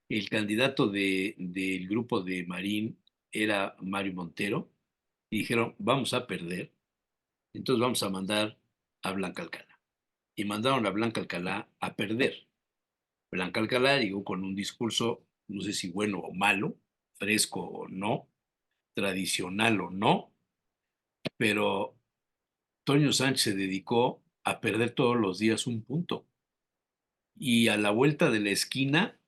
El candidato del grupo de Marín era Mario Montero y dijeron, vamos a perder, entonces vamos a mandar a Blanca Alcalá. Y mandaron a Blanca Alcalá a perder. Blanca Alcalá llegó con un discurso, no sé si bueno o malo, fresco o no, tradicional o no, pero Toño Sánchez se dedicó a perder todos los días un punto. Y a la vuelta de la esquina,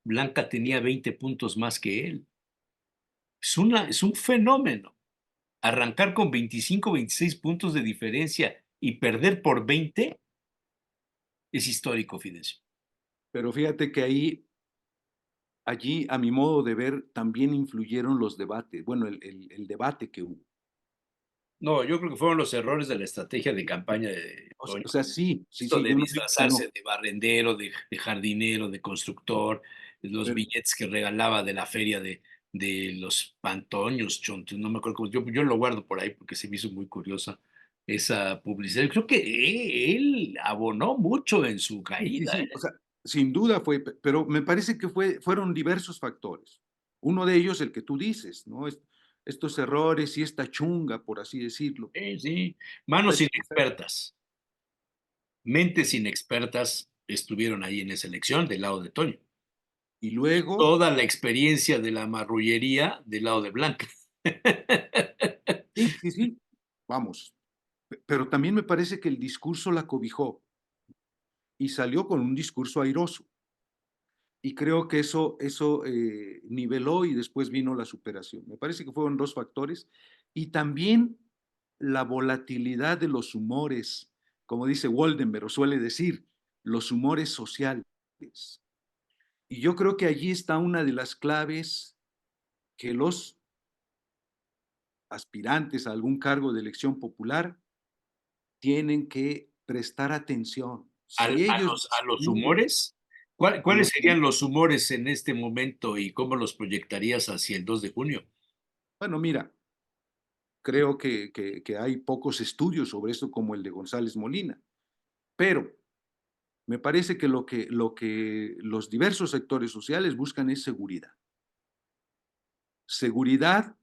Blanca tenía 20 puntos más que él. Es un fenómeno. Arrancar con 25, 26 puntos de diferencia y perder por 20 es histórico, Fidencio. pero fíjate que allí, a mi modo de ver, también influyeron los debates, bueno, el debate que hubo. No, yo creo que fueron los errores de la estrategia de campaña de Toño. O sea, sí, sí, Esto sí, de yo no digo que disfrazarse no, de barrendero, de jardinero, de constructor, los pero, billetes que regalaba de la feria de los Pantoños, Chontos, no me acuerdo cómo, yo lo guardo por ahí porque se me hizo muy curiosa esa publicidad. Yo creo que él abonó mucho en su sí, sí, caída, sí, o ¿eh? sea, sin duda fue, pero me parece que fueron diversos factores. Uno de ellos, el que tú dices, ¿no? Estos errores y esta chunga, por así decirlo. Sí, sí. Esta Manos chunga. inexpertas, mentes inexpertas estuvieron ahí en esa elección del lado de Toño. Y luego, Toda la experiencia de la marrullería del lado de Blanca. sí, sí, sí, vamos, pero también me parece que el discurso la cobijó y salió con un discurso airoso. Y creo que eso niveló y después vino la superación. Me parece que fueron dos factores. Y también la volatilidad de los humores, como dice Waldenberg, o suele decir, los humores sociales. Y yo creo que allí está una de las claves que los aspirantes a algún cargo de elección popular tienen que prestar atención. Si ellos A los descubren humores. a ¿Cuáles los... serían los humores en este momento y cómo los proyectarías hacia el 2 de junio? Bueno, mira, creo que hay pocos estudios sobre esto como el de González Molina, pero me parece que lo que los diversos sectores sociales buscan es seguridad. Seguridad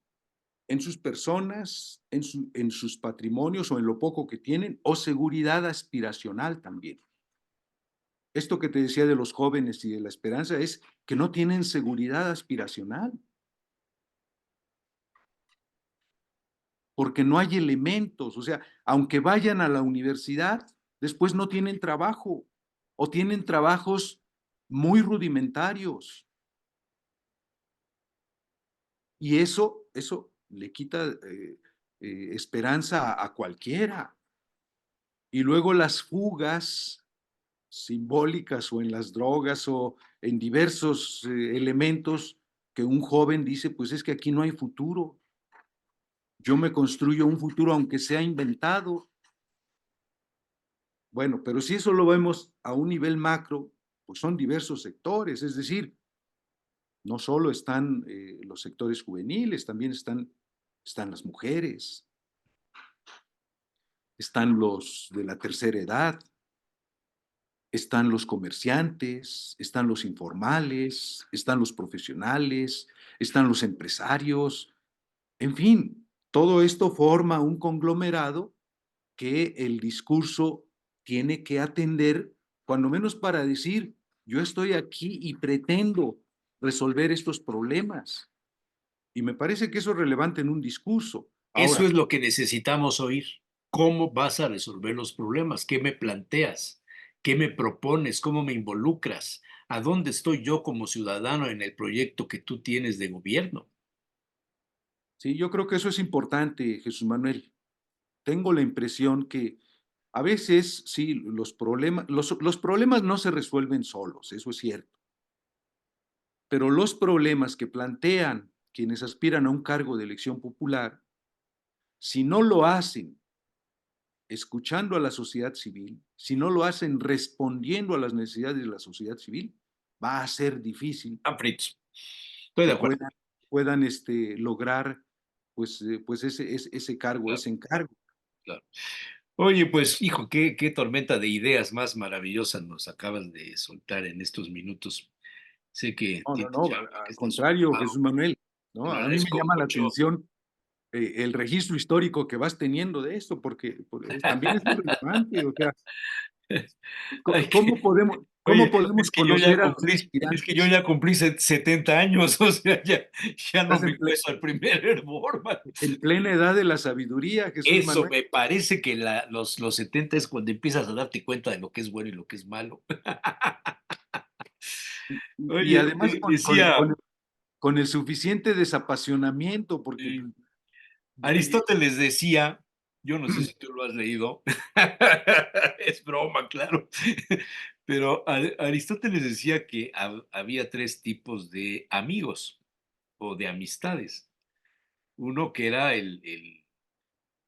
en sus personas, en sus patrimonios o en lo poco que tienen, o seguridad aspiracional también. Esto que te decía de los jóvenes y de la esperanza es que no tienen seguridad aspiracional, porque no hay elementos. O sea, aunque vayan a la universidad, después no tienen trabajo o tienen trabajos muy rudimentarios. Y eso le quita esperanza a cualquiera. Y luego las fugas simbólicas o en las drogas o en diversos elementos que un joven dice, pues es que aquí no hay futuro. Yo me construyo un futuro aunque sea inventado. Bueno, pero si eso lo vemos a un nivel macro, pues son diversos sectores, es decir, no solo están los sectores juveniles, también están las mujeres, están los de la tercera edad, están los comerciantes, están los informales, están los profesionales, están los empresarios, en fin, todo esto forma un conglomerado que el discurso tiene que atender, cuando menos para decir, yo estoy aquí y pretendo resolver estos problemas. Y me parece que eso es relevante en un discurso. Eso Ahora, es lo que necesitamos oír. ¿Cómo vas a resolver los problemas? ¿Qué me planteas? ¿Qué me propones? ¿Cómo me involucras? ¿A dónde estoy yo como ciudadano en el proyecto que tú tienes de gobierno? Sí, yo creo que eso es importante, Jesús Manuel. Tengo la impresión que a veces sí, los problemas no se resuelven solos, eso es cierto, pero los problemas que plantean quienes aspiran a un cargo de elección popular, si no lo hacen escuchando a la sociedad civil, si no lo hacen respondiendo a las necesidades de la sociedad civil, va a ser difícil Ah, fritos. Estoy de que acuerdo. puedan lograr pues ese cargo, Claro, ese encargo. claro. Oye, pues, hijo, qué tormenta de ideas más maravillosas nos acabas de soltar en estos minutos. Sé que No, no, tienes no, chamba, que al estás contrario, ocupado. Jesús Manuel, Te ¿no? lo A mí me agradezco llama la mucho. atención el registro histórico que vas teniendo de esto, porque también es muy relevante, o sea, Hay que, cómo oye, podemos conocer a los es que yo aspirantes? ya cumplí 70 años, o sea, ya no Estás me cuesta el primer hervor, man. en plena edad de la sabiduría, Jesús Eso Manuel. me parece que los 70 es cuando empiezas a darte cuenta de lo que es bueno y lo que es malo. Y Oye, además decía, con el suficiente desapasionamiento, porque eh, pues, eh, Aristóteles decía, yo no sé si tú lo has leído, es broma, claro, pero Aristóteles decía que había tres tipos de amigos o de amistades. Uno que era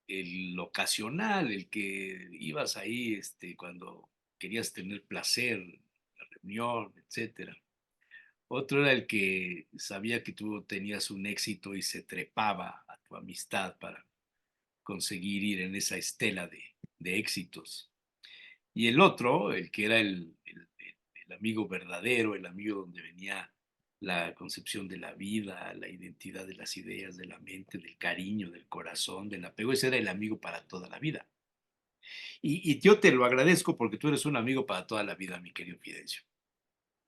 el ocasional, el que ibas ahí cuando querías tener placer, la reunión, etcétera. Otro era el que sabía que tú tenías un éxito y se trepaba a tu amistad para conseguir ir en esa estela de éxitos. Y el otro, el que era el amigo verdadero, el amigo donde venía la concepción de la vida, la identidad de las ideas, de la mente, del cariño, del corazón, del apego, ese era el amigo para toda la vida. Y yo te lo agradezco porque tú eres un amigo para toda la vida, mi querido Fidencio.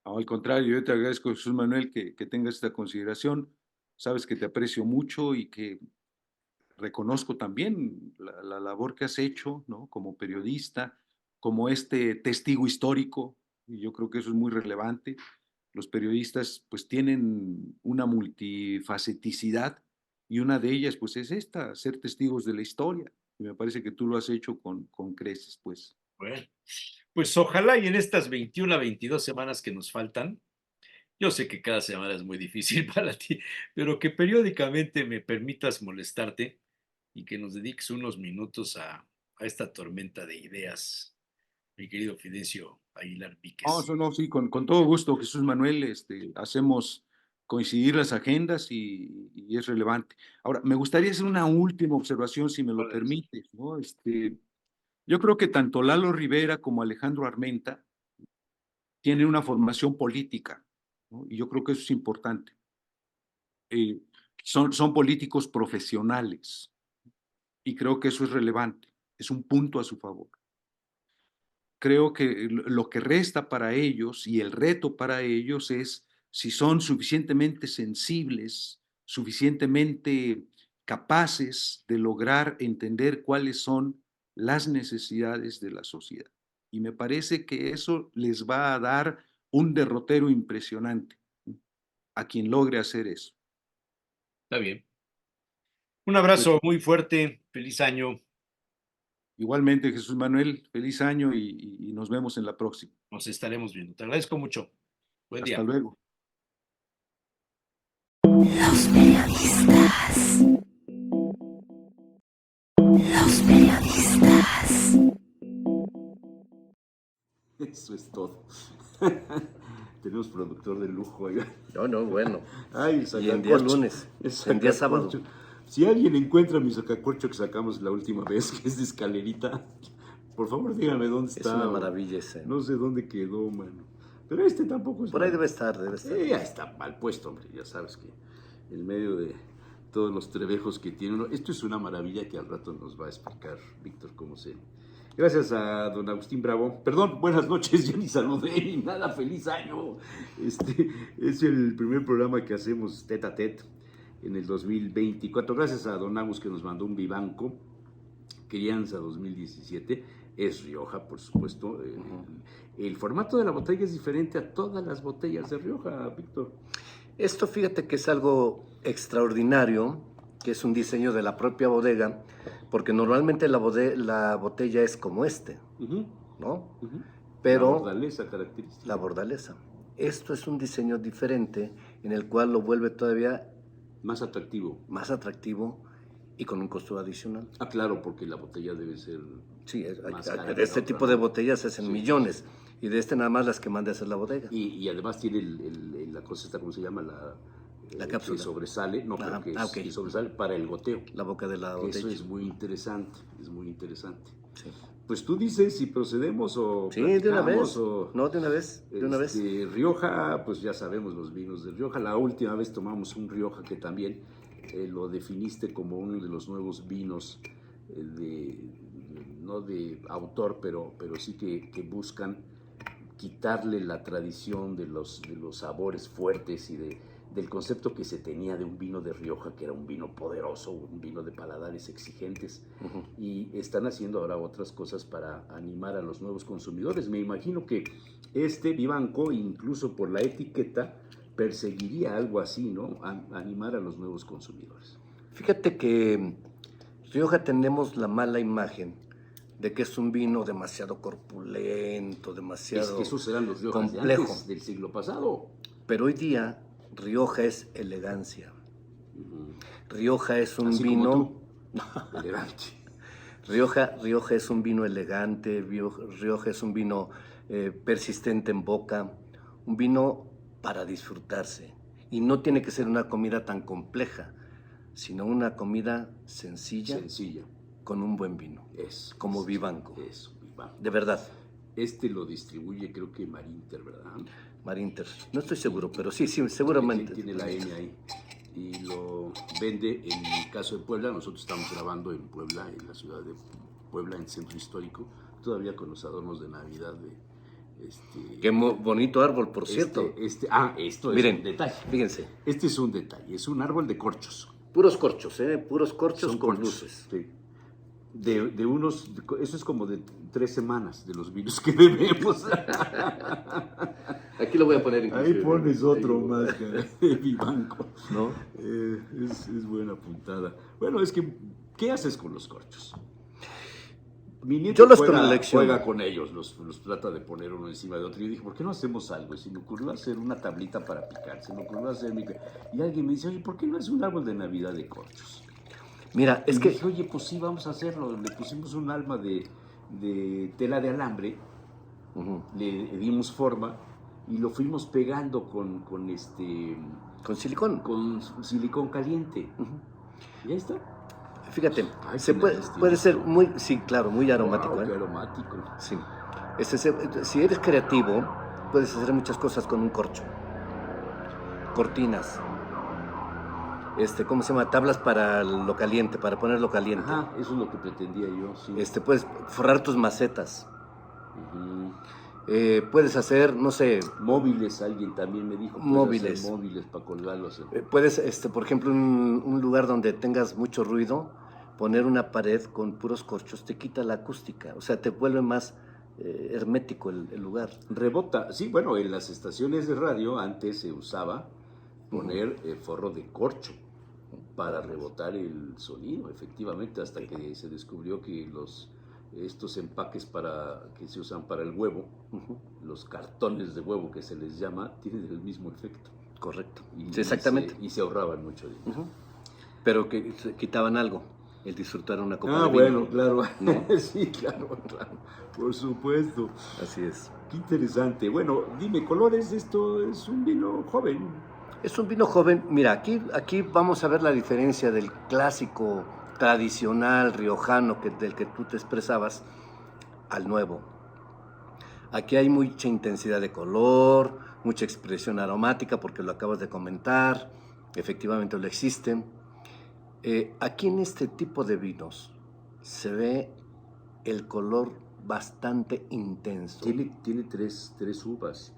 no, al contrario, yo te agradezco, Jesús Manuel, que tengas esta consideración. Sabes que te aprecio mucho y que reconozco también la labor que has hecho, ¿no? Como periodista, como este testigo histórico, y yo creo que eso es muy relevante. Los periodistas pues tienen una multifaceticidad y una de ellas pues es esta, ser testigos de la historia. Y me parece que tú lo has hecho con creces, pues. Bueno, pues ojalá y en estas 21 a 22 semanas que nos faltan, yo sé que cada semana es muy difícil para ti, pero que periódicamente me permitas molestarte y que nos dediques unos minutos a esta tormenta de ideas, mi querido Fidencio Aguilar No, Víquez. eso no, sí, con todo gusto, Jesús Manuel, hacemos coincidir las agendas y es relevante. Ahora, me gustaría hacer una última observación, si me lo Órale. permites, ¿no? Yo creo que tanto Lalo Rivera como Alejandro Armenta tienen una formación política, ¿no? Y yo creo que eso es importante. Eh, son políticos profesionales y creo que eso es relevante, es un punto a su favor. Creo que lo que resta para ellos y el reto para ellos es si son suficientemente sensibles, suficientemente capaces de lograr entender cuáles son las necesidades de la sociedad. Y me parece que eso les va a dar un derrotero impresionante a quien logre hacer eso. Está bien. Un Pues abrazo muy fuerte, feliz año, igualmente, Jesús Manuel, feliz año y nos vemos en la próxima. nos estaremos viendo. Te agradezco mucho. Buen Hasta día. luego. Los periodistas. Los periodistas. Eso es todo. Tenemos productor de lujo, oiga. No, no, bueno. Ay, Y en día sacacorcho. lunes, Es en día sábado. sacacorcho. Si alguien encuentra mi sacacorcho que sacamos la última vez, que es de escalerita, por favor dígame dónde está. Es una o maravilla ese. No sé dónde quedó, mano. Pero este tampoco es Por ahí malo. debe estar, debe estar. Ya está mal puesto, hombre. Ya sabes que en medio de todos los trebejos que tiene uno, esto es una maravilla que al rato nos va a explicar Víctor cómo se. Gracias a don Agustín Bravo. Perdón, buenas noches, ya ni saludé ni nada, feliz año. Es el primer programa que hacemos tete a tete en el 2024. Gracias a don Agus que nos mandó un vivanco Crianza 2017, es Rioja, por supuesto. El formato de la botella es diferente a todas las botellas de Rioja, Víctor. Esto fíjate que es algo extraordinario, que es un diseño de la propia bodega, porque normalmente la botella es como ¿no? Pero La bordaleza característica. la bordaleza. Esto es un diseño diferente en el cual lo vuelve todavía Más atractivo. más atractivo y con un costo adicional. Ah, claro, porque la botella debe ser... Sí, más cara que de este la tipo otra, de ¿no? botellas es en Sí. millones, y de este nada más las que manda a hacer la bodega. Y además tiene la cosa esta, ¿cómo se llama? La cápsula. Que sobresale, no, Ajá, pero ok. que sobresale para el goteo. La boca de la Eso botella. es muy interesante, es muy interesante. Sí. Pues tú dices si procedemos o Sí, de una vez. platicamos o... No, de una vez, de una vez. Rioja, pues ya sabemos los vinos de Rioja. La última vez tomamos un Rioja que también lo definiste como uno de los nuevos vinos no de autor, pero sí que buscan quitarle la tradición de los sabores fuertes y del concepto que se tenía de un vino de Rioja, que era un vino poderoso, un vino de paladares exigentes, y están haciendo ahora otras cosas para animar a los nuevos consumidores. Me imagino que Vivanco, incluso por la etiqueta, perseguiría algo así, ¿no? Animar a los nuevos consumidores. Fíjate que Rioja tenemos la mala imagen de que es un vino demasiado corpulento, demasiado Es que esos eran los Riojas de complejo. antes, del siglo pasado. Pero hoy día Rioja es elegancia. Rioja es un Así vino... como tú. Elegante. Rioja es un vino elegante, Rioja es un vino persistente en boca, un vino para disfrutarse. Y no tiene que ser una comida tan compleja, sino una comida sencilla con un buen vino, como Vivanco. Es Vivanco. De verdad. Lo distribuye, creo que Marinter, ¿verdad? Marinter. No estoy seguro, pero sí, seguramente. Tiene la N ahí. Y lo vende, en el caso de Puebla, nosotros estamos grabando en Puebla, en la ciudad de Puebla, en el centro histórico, todavía con los adornos de Navidad de... Qué bonito árbol, por cierto. Esto Miren, es un detalle. Fíjense. Este es un detalle, es un árbol de corchos. Puros corchos, puros corchos Son con corchos, luces. sí. Eso es como de 3 semanas de los vinos que bebemos. Aquí lo voy a poner inclusive. Ahí pones otro Ahí. más, cara, de Vivanco. ¿No? Es buena puntada. Bueno, es que, ¿qué haces con los corchos? Mi nieto Yo los colecciono. juega con ellos, los trata de poner uno encima de otro. Y yo dije, ¿por qué no hacemos algo? Y se me ocurrió hacer una tablita para picar, se me ocurrió hacer... Y alguien me dice, oye, ¿por qué no es un árbol de Navidad de corchos? Mira, es Y que dije, oye, pues sí, vamos a hacerlo. Le pusimos un alma de tela de alambre, le dimos forma y lo fuimos pegando con silicón. con silicón caliente. Y ahí está. Fíjate, Ay, se qué puede ser muy, sí, claro, muy aromático. Wow, qué aromático. Sí. Si eres creativo, puedes hacer muchas cosas con un corcho. Cortinas. ¿Cómo se llama? Tablas para lo caliente, para ponerlo caliente. Ajá, eso es lo que pretendía yo, sí. Puedes forrar tus macetas. Ujú. Puedes hacer, no sé, Móviles, alguien también me dijo. puedes Móviles. hacer móviles para colgarlos. puedes, por ejemplo, en un lugar donde tengas mucho ruido, poner una pared con puros corchos, te quita la acústica, o sea, te vuelve más hermético el lugar. Rebota. Sí, bueno, en las estaciones de radio antes se usaba poner forro de corcho para rebotar el sonido, efectivamente, hasta que se descubrió que estos empaques que se usan para el huevo, los cartones de huevo que se les llama, tienen el mismo efecto. Correcto. Y, Sí, exactamente. Y se ahorraban mucho dinero. Pero que quitaban algo, el disfrutar una copa de vino. Bueno, claro. ¿No? Sí, claro, por supuesto. Así es. Qué interesante. Bueno, dime, colores, esto es un vino joven. Es un vino joven. Mira, aquí vamos a ver la diferencia del clásico tradicional riojano del que tú te expresabas al nuevo. Aquí hay mucha intensidad de color, mucha expresión aromática, porque lo acabas de comentar, efectivamente lo existe. Aquí en este tipo de vinos se ve el color bastante intenso. Tiene tres uvas.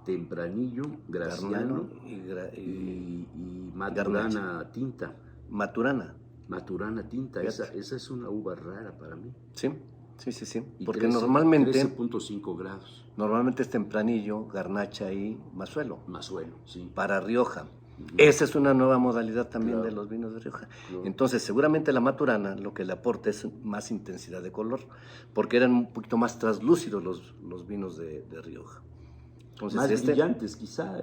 Tempranillo, Graciano y y Maturana tinta. Maturana. Maturana tinta, esa Fíjate. es una uva rara para mí. Sí, sí, sí, sí. Y Porque 13 normalmente 13.5 grados, es tempranillo, garnacha y mazuelo más suelo, sí. para Rioja. Ujú. Esa es una nueva modalidad también Claro. de los vinos de Rioja. Claro. Entonces, seguramente la Maturana lo que le aporta es más intensidad de color, porque eran un poquito más translúcidos los vinos de Rioja. Entonces, Más brillantes quizá.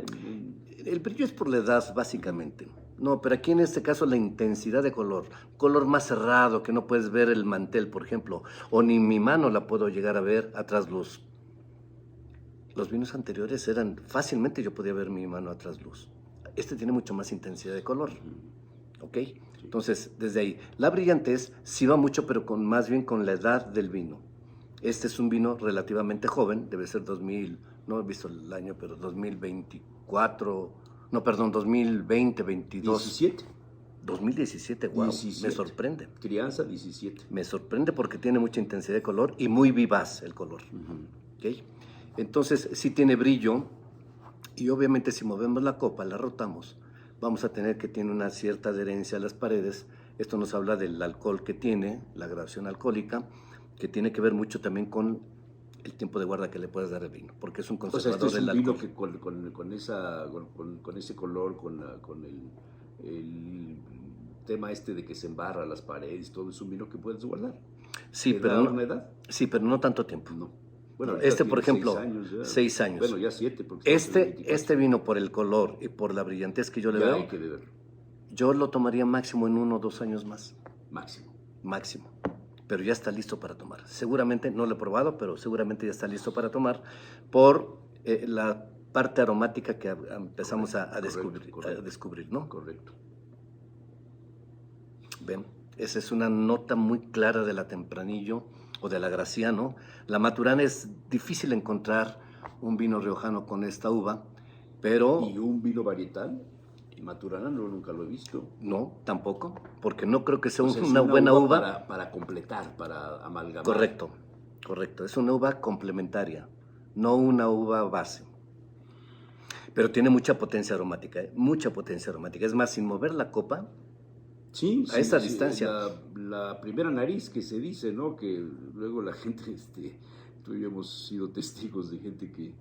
el brillo es por la edad, básicamente. No, pero aquí en este caso la intensidad de color más cerrado, que no puedes ver el mantel, por ejemplo, o ni mi mano la puedo llegar a ver a trasluz. Los vinos anteriores eran, fácilmente yo podía ver mi mano a trasluz. Este tiene mucho más intensidad de color, ¿ok? Entonces, desde ahí, la brillantez sí va mucho, pero más bien con la edad del vino. Este es un vino relativamente joven, debe ser 2000, no he visto el año, pero 2024, no, perdón, 2020, 22. 17. 2017, wow, 17. me sorprende. Crianza 17. Me sorprende porque tiene mucha intensidad de color y muy vivaz el color. ¿Ok? Entonces, sí tiene brillo y obviamente si movemos la copa, la rotamos, vamos a tener que tiene una cierta adherencia a las paredes. Esto nos habla del alcohol que tiene, la graduación alcohólica, que tiene que ver mucho también con el tiempo de guarda que le puedes dar al vino, porque es un O sea, conservador este es del un vino alcohol. que con ese color, con el tema este de que se embarra las paredes, todo es un vino que puedes guardar. Sí, ¿Te pero da no, una edad? sí, pero no tanto tiempo. No. Bueno, No, ahorita este, por tiene ejemplo, 6 años ya. 6 años. Bueno, ya 7. Porque estamos en el 24. Este vino por el color y por la brillantez que yo le Ya veo, hay que beberlo. yo lo tomaría máximo en 1 o 2 años más. Máximo. Máximo. Pero ya está listo para tomar. Seguramente, no lo he probado, pero seguramente ya está listo para tomar por la parte aromática que empezamos a descubrir, ¿no? Correcto. Ven, esa es una nota muy clara de la Tempranillo o de la Graciano. La Maturana es difícil encontrar un vino riojano con esta uva, pero ¿Y un vino varietal? Maturana nunca lo he visto. no, tampoco, porque no creo que sea O sea, es una buena uva. Para completar, para amalgamar. Correcto, es una uva complementaria, no una uva base. Pero tiene mucha potencia aromática, mucha potencia aromática. Es más, sin mover la copa, Sí, a esa distancia. La primera nariz que se dice, ¿no? Que luego la gente, tú y yo hemos sido testigos de gente que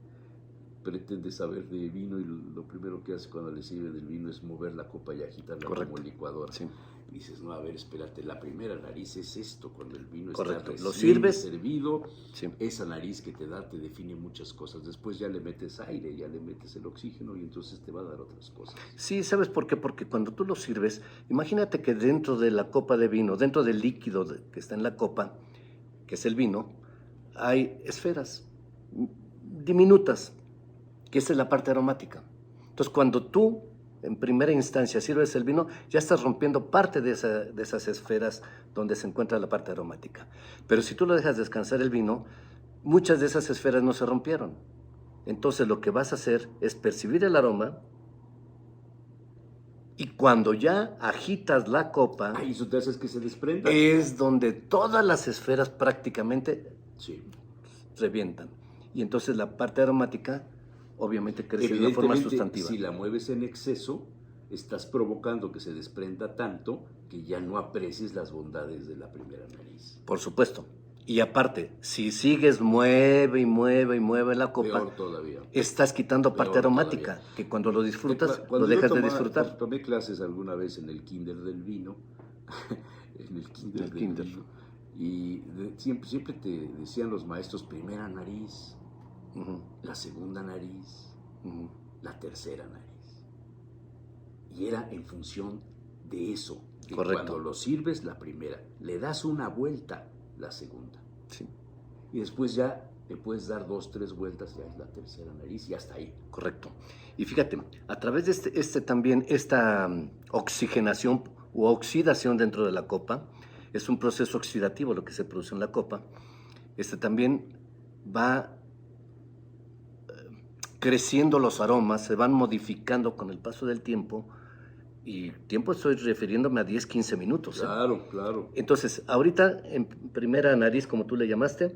pretende saber de vino y lo primero que hace cuando le sirven el vino es mover la copa y agitarla Correcto. como licuadora. Sí. Y dices, no, a ver, espérate, la primera nariz es esto, cuando el vino Correcto. está Lo recién sirves. servido, Sí. esa nariz que te da te define muchas cosas. Después ya le metes aire, ya le metes el oxígeno y entonces te va a dar otras cosas. Sí, ¿sabes por qué? Porque cuando tú lo sirves, imagínate que dentro de la copa de vino, dentro del líquido que está en la copa, que es el vino, hay esferas diminutas, que esa es la parte aromática. Entonces, cuando tú, en primera instancia, sirves el vino, ya estás rompiendo parte de esas esferas donde se encuentra la parte aromática. Pero si tú lo dejas descansar el vino, muchas de esas esferas no se rompieron. Entonces, lo que vas a hacer es percibir el aroma y cuando ya agitas la copa, Ah, y eso te hace que se desprenda. es donde todas las esferas prácticamente Sí. revientan. Y entonces la parte aromática obviamente crece de una forma Evidentemente, sustantiva. si la mueves en exceso, estás provocando que se desprenda tanto que ya no aprecies las bondades de la primera nariz. Por supuesto. Y aparte, si sigues mueve y mueve y mueve la copa, Peor todavía. estás quitando parte Peor aromática, todavía. que cuando lo disfrutas, Cuando lo yo dejas de disfrutar. Tomé clases alguna vez en el kinder del vino, en el kinder del kinder. vino, y siempre te decían los maestros, primera nariz, Ujú, la segunda nariz, ujú. la tercera nariz. Y era en función de eso. De Correcto. cuando lo sirves, la primera. Le das una vuelta, la segunda. Sí, Y después ya le puedes dar 2, 3 vueltas, ya es la tercera nariz y hasta ahí. correcto. Y fíjate, a través de esta oxigenación u oxidación dentro de la copa, es un proceso oxidativo lo que se produce en la copa, también va creciendo los aromas, se van modificando con el paso del tiempo, y tiempo estoy refiriéndome a 10, 15 minutos. Claro, claro. Entonces, ahorita, en primera nariz, como tú le llamaste,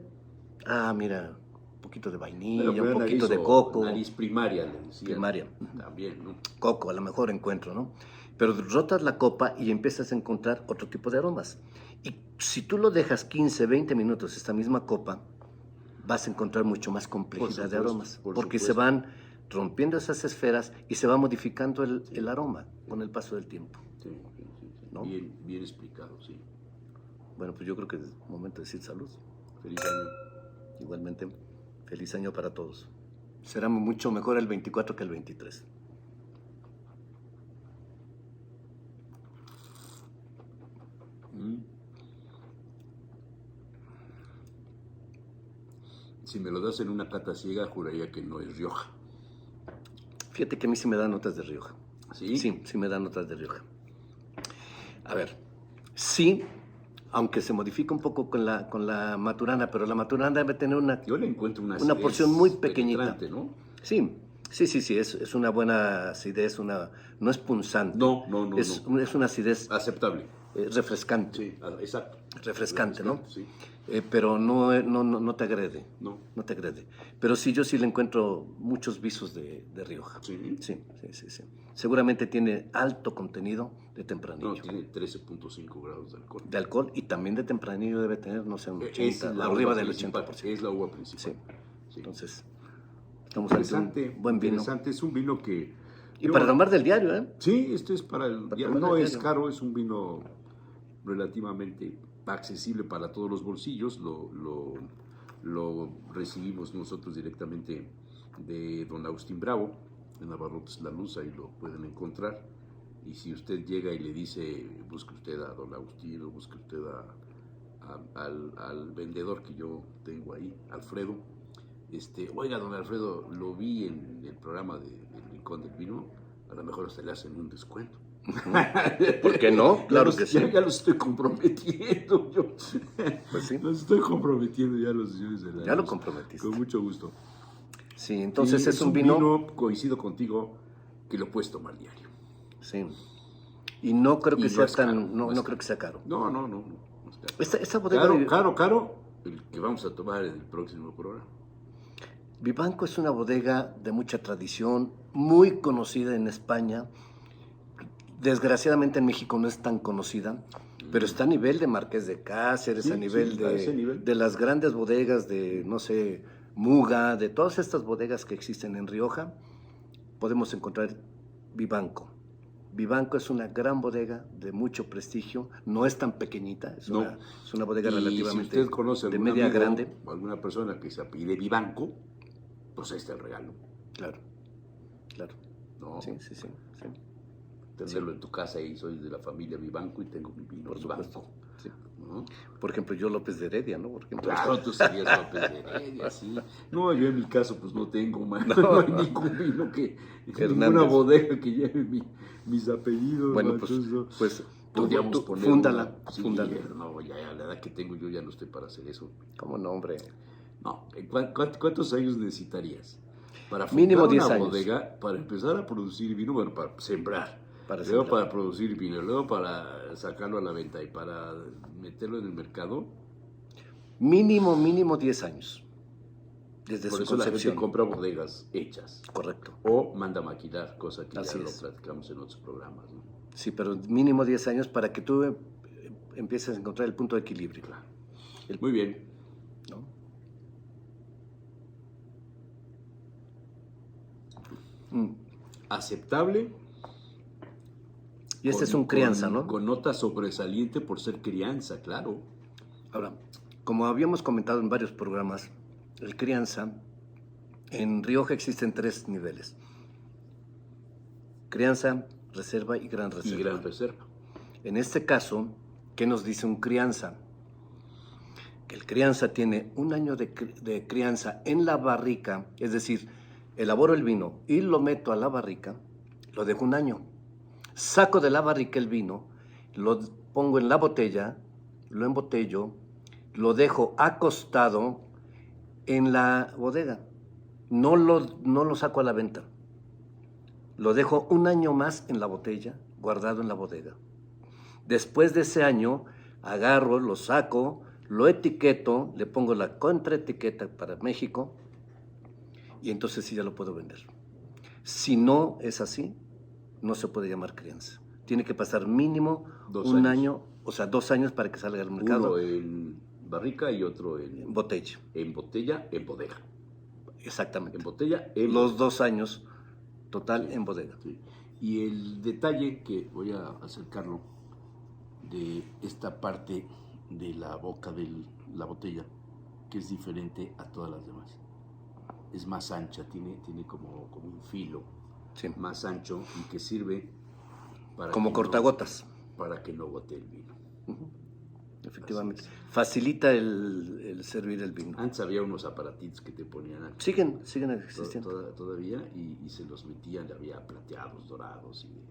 mira, un poquito de vainilla, Pero un primera poquito nariz de o coco, nariz primaria, le decían. primaria, También, ¿no? coco, a lo mejor encuentro, ¿no? pero rotas la copa y empiezas a encontrar otro tipo de aromas. Y si tú lo dejas 15, 20 minutos esta misma copa, vas a encontrar mucho más complejidad de aromas, porque se van rompiendo esas esferas y se va modificando el aroma con el paso del tiempo. Sí. ¿No? Bien explicado, sí. Bueno, pues yo creo que es momento de decir salud. Feliz año. Igualmente, feliz año para todos. Será mucho mejor el 24 que el 23. Si me lo das en una cata ciega, juraría que no es Rioja. Fíjate que a mí sí me dan notas de Rioja. ¿Sí? Sí me dan notas de Rioja. A ver, sí, aunque se modifica un poco con la maturana, pero la maturana debe tener Yo le encuentro una porción muy pequeñita. ¿No? Sí, es una buena acidez, no es punzante. No. Es una acidez Aceptable. refrescante. Sí, exacto. Refrescante, ¿no? Sí. Pero no te agrede. No. No te agrede. Pero sí, yo sí le encuentro muchos visos de Rioja. Sí. Sí. Seguramente tiene alto contenido de No, tempranillo. tiene 13.5 grados de alcohol. De alcohol, y también de tempranillo debe tener, no sé, un 80, Es la arriba uva del principal, 80%. Es la uva principal. Sí. Entonces, estamos ante Interesante. un buen vino. Interesante. Es un vino que... Y para tomar del diario, ¿eh? Sí, esto es para el... Para ya tomar no del es diario. caro, es un vino relativamente accesible para todos los bolsillos. Lo recibimos nosotros directamente de don Agustín Bravo, en Abarrotes La Luz, ahí lo pueden encontrar. Y si usted llega y le dice, busque usted a don Agustín o busque usted al vendedor que yo tengo ahí, Alfredo, oiga, don Alfredo, lo vi en el programa del Rincón del Vino, a lo mejor hasta le hacen un descuento. ¿Por qué no? Claro que sí. Ya los estoy comprometiendo yo. Pues sí. Los estoy comprometiendo ya los señores de la Ya lo luz. comprometiste. Con mucho gusto. Sí, entonces Y es un vino... coincido contigo, que lo puedes tomar diario. Sí. Y no creo que Y no sea es caro, tan... no es No creo caro. que sea caro. No es caro. Esta bodega... Caro, el que vamos a tomar en el próximo programa. Vivanco es una bodega de mucha tradición, muy conocida en España. Desgraciadamente en México no es tan conocida, pero está a nivel de Marqués de Cáceres, Sí, a nivel sí, a ese nivel. de las grandes bodegas de, no sé, Muga, de todas estas bodegas que existen en Rioja, podemos encontrar Vivanco. Vivanco es una gran bodega de mucho prestigio, no es tan pequeñita, es una bodega Y relativamente si usted conoce de algún media amigo grande. o alguna persona que se apellide Vivanco, pues ahí está el regalo. Claro. ¿No? Sí. Tenerlo en tu casa y soy de la familia Vivanco y tengo mi vino Por supuesto. Vivanco. Sí. ¿No? Por ejemplo, yo López de Heredia, ¿no? Por ejemplo, Claro, tú serías López de Heredia, sí. No, yo en mi caso pues no tengo, man. No hay ningún vino ninguna Hernández. bodega que lleve mis apellidos. Bueno, man. Entonces, pues podríamos tú poner fúndala. sí, Fúndala. no, ya a la edad que tengo yo ya no estoy para hacer eso. ¿Cómo no, hombre? No, ¿cuántos años necesitarías para Mínimo fundar 10 una años. bodega, para empezar a producir vino, bueno, para sembrar, Para luego sembrar. para producir vino, luego para sacarlo a la venta y para meterlo en el mercado? Mínimo 10 años. Desde Por su eso la gente concepción. compra bodegas hechas Correcto. o manda maquilar, cosa que Así ya lo es. platicamos en otros programas, ¿no? Sí, pero mínimo 10 años para que tú empieces a encontrar el punto de equilibrio. Muy bien. ¿No? Aceptable. Y este es un crianza, ¿no? Con nota sobresaliente por ser crianza, claro. Ahora, como habíamos comentado en varios programas, el crianza, en Rioja existen 3 niveles. Crianza, reserva y gran reserva. Y gran reserva. En este caso, ¿qué nos dice un crianza? Que el crianza tiene un año de crianza en la barrica, es decir, elaboro el vino y lo meto a la barrica, lo dejo un año. Saco de la barrica el vino, lo pongo en la botella, lo embotello, lo dejo acostado en la bodega. No lo saco a la venta. Lo dejo un año más en la botella, guardado en la bodega. Después de ese año, agarro, lo saco, lo etiqueto, le pongo la contraetiqueta para México y entonces sí ya lo puedo vender. Si no es así, no se puede llamar crianza. Tiene que pasar mínimo 2 un años. año, o sea, 2 años para que salga al mercado. Uno en barrica y otro en Botella. en botella, en bodega. Exactamente. En botella, en Los 2 años total en bodega. Sí. Y el detalle que voy a acercarlo de esta parte de la boca de la botella, que es diferente a todas las demás. Es más ancha, tiene como un filo Sí. más ancho y que sirve para Como que cortagotas. para que no gotee el vino. Ujú. Efectivamente. Facilita el servir el vino. Antes había unos aparatitos que te ponían aquí. Siguen existiendo. Todavía y se los metían, había plateados, dorados y de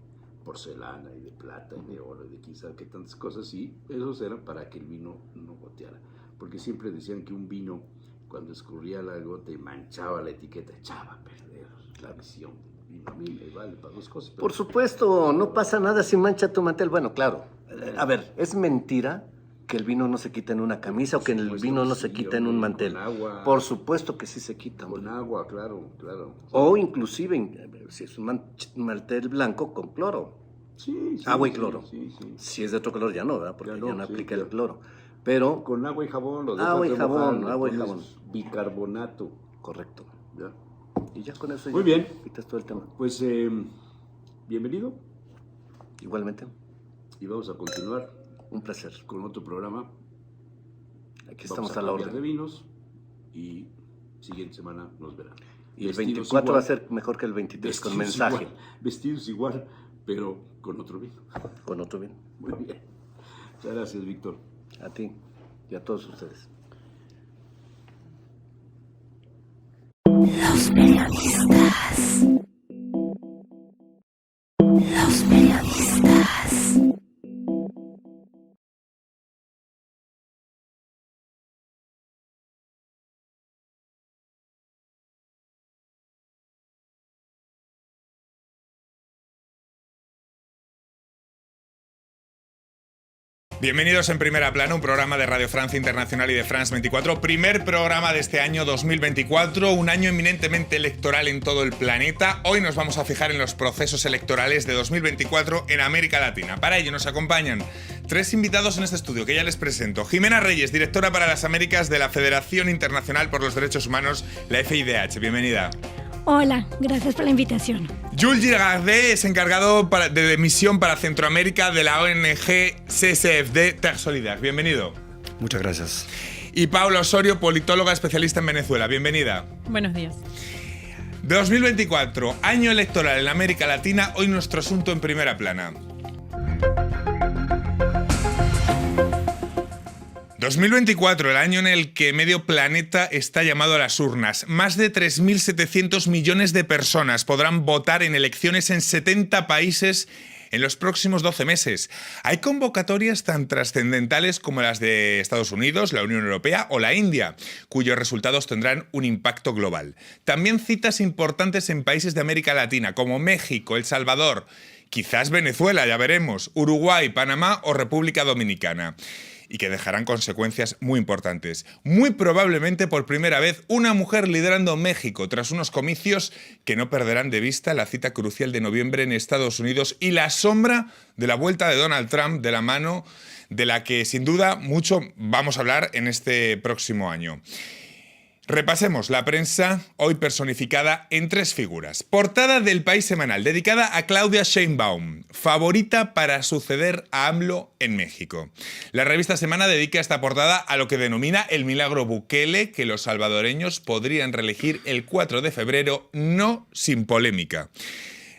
porcelana y de plata y de oro y de quién sabe qué tantas cosas, y esos eran para que el vino no goteara, porque siempre decían que un vino cuando escurría la gota y manchaba la etiqueta, echaba a perder la visión del vino. A mí me vale para 2 cosas. Pero Por supuesto, no pasa nada si mancha tu mantel. Bueno, claro. A ver, es mentira que el vino no se quita en una camisa o que el supuesto vino que no se sí, quita en un hombre, mantel. con agua. Por supuesto que sí se quita. con hombre. agua, claro. O inclusive, si es un mantel blanco, con cloro. Sí, Agua y sí, cloro. sí. Si es de otro color ya no, ¿verdad? Porque Ya ya no, no sí, aplica claro. el cloro. Pero, Con agua y jabón. Lo dejas Agua y remojar, jabón, le agua y pones jabón. bicarbonato. correcto. ¿Ya? Y ya con eso Muy ya bien. quitas todo el tema. Pues bienvenido, Igualmente, y vamos a continuar un placer. con otro programa. Aquí Vamos estamos a la cambiar de orden. vinos y siguiente semana nos verán. Y el Vestidos 24 va a igual, ser mejor que el 23, con vestidos mensaje, igual, vestidos igual, pero con otro vino. con otro bien. Muy bien. Muchas gracias, Víctor. A ti y a todos ustedes. Los periodistas. Los periodistas. Bienvenidos en Primera Plana, un programa de Radio Francia Internacional y de France 24. Primer programa de este año 2024, un año eminentemente electoral en todo el planeta. Hoy nos vamos a fijar en los procesos electorales de 2024 en América Latina. Para ello nos acompañan 3 invitados en este estudio, que ya les presento. Jimena Reyes, directora para las Américas de la Federación Internacional por los Derechos Humanos, la FIDH. Bienvenida. Hola, gracias por la invitación. Jules Girardet es encargado de misión para Centroamérica de la ONG CSFD Terre Solidaire. Bienvenido. Muchas gracias. Y Paula Osorio, politóloga especialista en Venezuela. Bienvenida. Buenos días. 2024, año electoral en América Latina. Hoy nuestro asunto en Primera Plana. 2024, el año en el que medio planeta está llamado a las urnas. Más de 3.700 millones de personas podrán votar en elecciones en 70 países en los próximos 12 meses. Hay convocatorias tan trascendentales como las de Estados Unidos, la Unión Europea o la India, cuyos resultados tendrán un impacto global. También citas importantes en países de América Latina como México, El Salvador, quizás Venezuela, ya veremos, Uruguay, Panamá o República Dominicana, y que dejarán consecuencias muy importantes. Muy probablemente por primera vez una mujer liderando México tras unos comicios que no perderán de vista la cita crucial de noviembre en Estados Unidos y la sombra de la vuelta de Donald Trump de la mano de la que sin duda mucho vamos a hablar en este próximo año. Repasemos la prensa, hoy personificada en 3 figuras. Portada del País Semanal, dedicada a Claudia Sheinbaum, favorita para suceder a AMLO en México. La revista Semana dedica esta portada a lo que denomina el milagro Bukele, que los salvadoreños podrían reelegir el 4 de febrero, no sin polémica.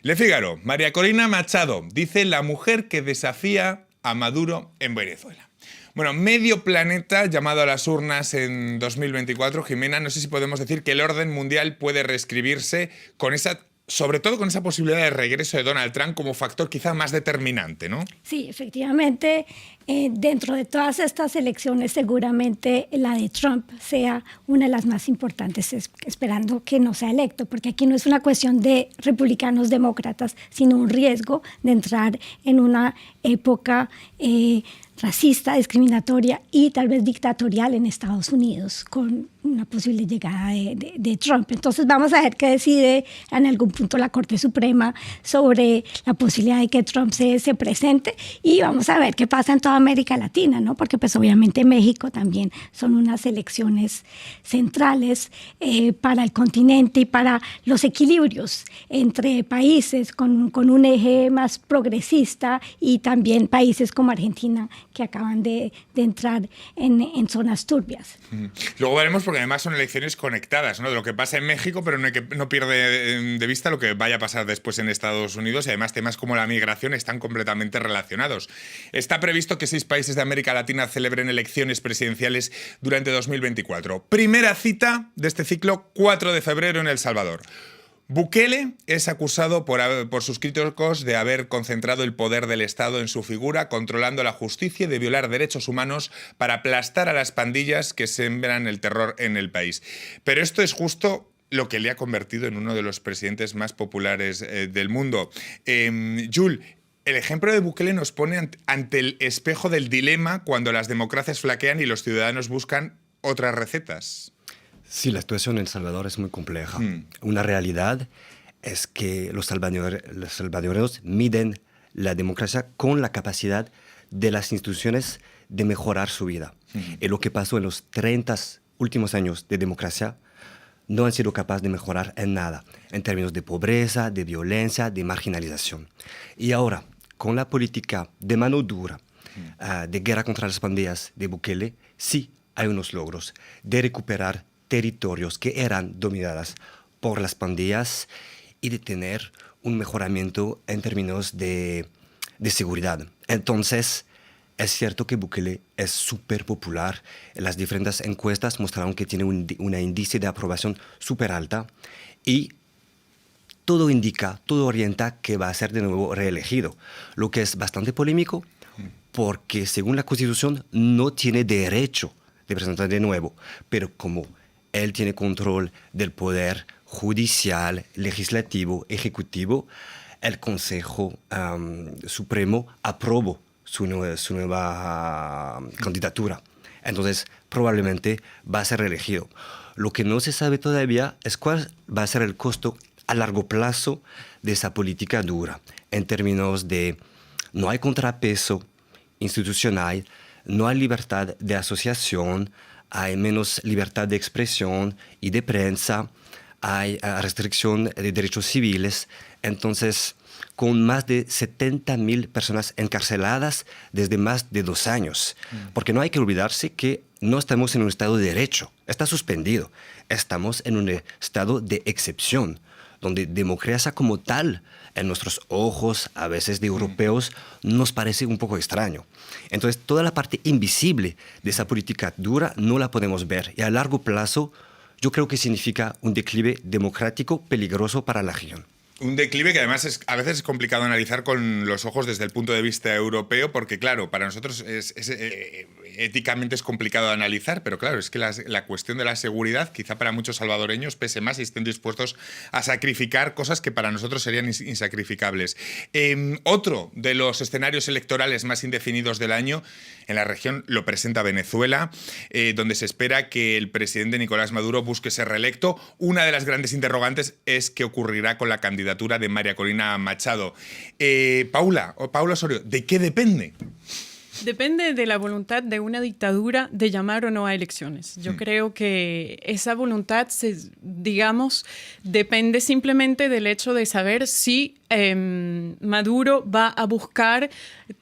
Le Figaro, María Corina Machado, dice la mujer que desafía a Maduro en Venezuela. Bueno, medio planeta llamado a las urnas en 2024. Jimena, no sé si podemos decir que el orden mundial puede reescribirse con sobre todo con esa posibilidad de regreso de Donald Trump como factor quizá más determinante, ¿no? Sí, efectivamente, dentro de todas estas elecciones, seguramente la de Trump sea una de las más importantes, esperando que no sea electo, porque aquí no es una cuestión de republicanos, demócratas, sino un riesgo de entrar en una época racista, discriminatoria y tal vez dictatorial en Estados Unidos, con una posible llegada de Trump. Entonces vamos a ver qué decide en algún punto la Corte Suprema sobre la posibilidad de que Trump se presente, y vamos a ver qué pasa en toda América Latina, ¿no? Porque pues obviamente México también son unas elecciones centrales para el continente y para los equilibrios entre países con un eje más progresista, y también países como Argentina que acaban de entrar en zonas turbias. Luego veremos, porque además son elecciones conectadas, ¿no? De lo que pasa en México, pero no hay que no pierde de vista lo que vaya a pasar después en Estados Unidos, y además temas como la migración están completamente relacionados. Está previsto que 6 países de América Latina celebren elecciones presidenciales durante 2024. Primera cita de este ciclo, 4 de febrero en El Salvador. Bukele es acusado por sus críticos de haber concentrado el poder del Estado en su figura, controlando la justicia y de violar derechos humanos para aplastar a las pandillas que sembran el terror en el país. Pero esto es justo lo que le ha convertido en uno de los presidentes más populares del mundo. Jules, el ejemplo de Bukele nos pone ante el espejo del dilema cuando las democracias flaquean y los ciudadanos buscan otras recetas. Sí, la situación en El Salvador es muy compleja. Una realidad es que los salvadoreños miden la democracia con la capacidad de las instituciones de mejorar su vida. Y lo que pasó en los 30 últimos años de democracia no han sido capaces de mejorar en nada, en términos de pobreza, de violencia, de marginalización. Y ahora, con la política de mano dura, de guerra contra las pandillas de Bukele, sí hay unos logros de recuperar territorios que eran dominadas por las pandillas y de tener un mejoramiento en términos de seguridad. Entonces, es cierto que Bukele es súper popular. Las diferentes encuestas mostraron que tiene una índice de aprobación súper alta, y todo indica, todo orienta que va a ser de nuevo reelegido, lo que es bastante polémico porque según la Constitución no tiene derecho de presentar de nuevo, pero como él tiene control del poder judicial, legislativo, ejecutivo, el Consejo Supremo aprobó su nueva candidatura. Entonces, probablemente va a ser reelegido. Lo que no se sabe todavía es cuál va a ser el costo a largo plazo de esa política dura, en términos de no hay contrapeso institucional, no hay libertad de asociación, hay menos libertad de expresión y de prensa, hay restricción de derechos civiles. Entonces, con más de 70.000 personas encarceladas desde más de 2 años. Porque no hay que olvidarse que no estamos en un estado de derecho, está suspendido. Estamos en un estado de excepción, donde democracia como tal, en nuestros ojos, a veces de europeos, nos parece un poco extraño. Entonces, toda la parte invisible de esa política dura no la podemos ver. Y a largo plazo, yo creo que significa un declive democrático peligroso para la región. Un declive que además a veces es complicado analizar con los ojos desde el punto de vista europeo, porque claro, para nosotros éticamente es complicado de analizar, pero claro, es que la cuestión de la seguridad quizá para muchos salvadoreños pese más y estén dispuestos a sacrificar cosas que para nosotros serían insacrificables. Otro de los escenarios electorales más indefinidos del año en la región lo presenta Venezuela, donde se espera que el presidente Nicolás Maduro busque ser reelecto. Una de las grandes interrogantes es qué ocurrirá con la candidatura de María Corina Machado. Paula Osorio, ¿de qué depende? Depende de la voluntad de una dictadura de llamar o no a elecciones. Yo creo que esa voluntad, depende simplemente del hecho de saber si Maduro va a buscar,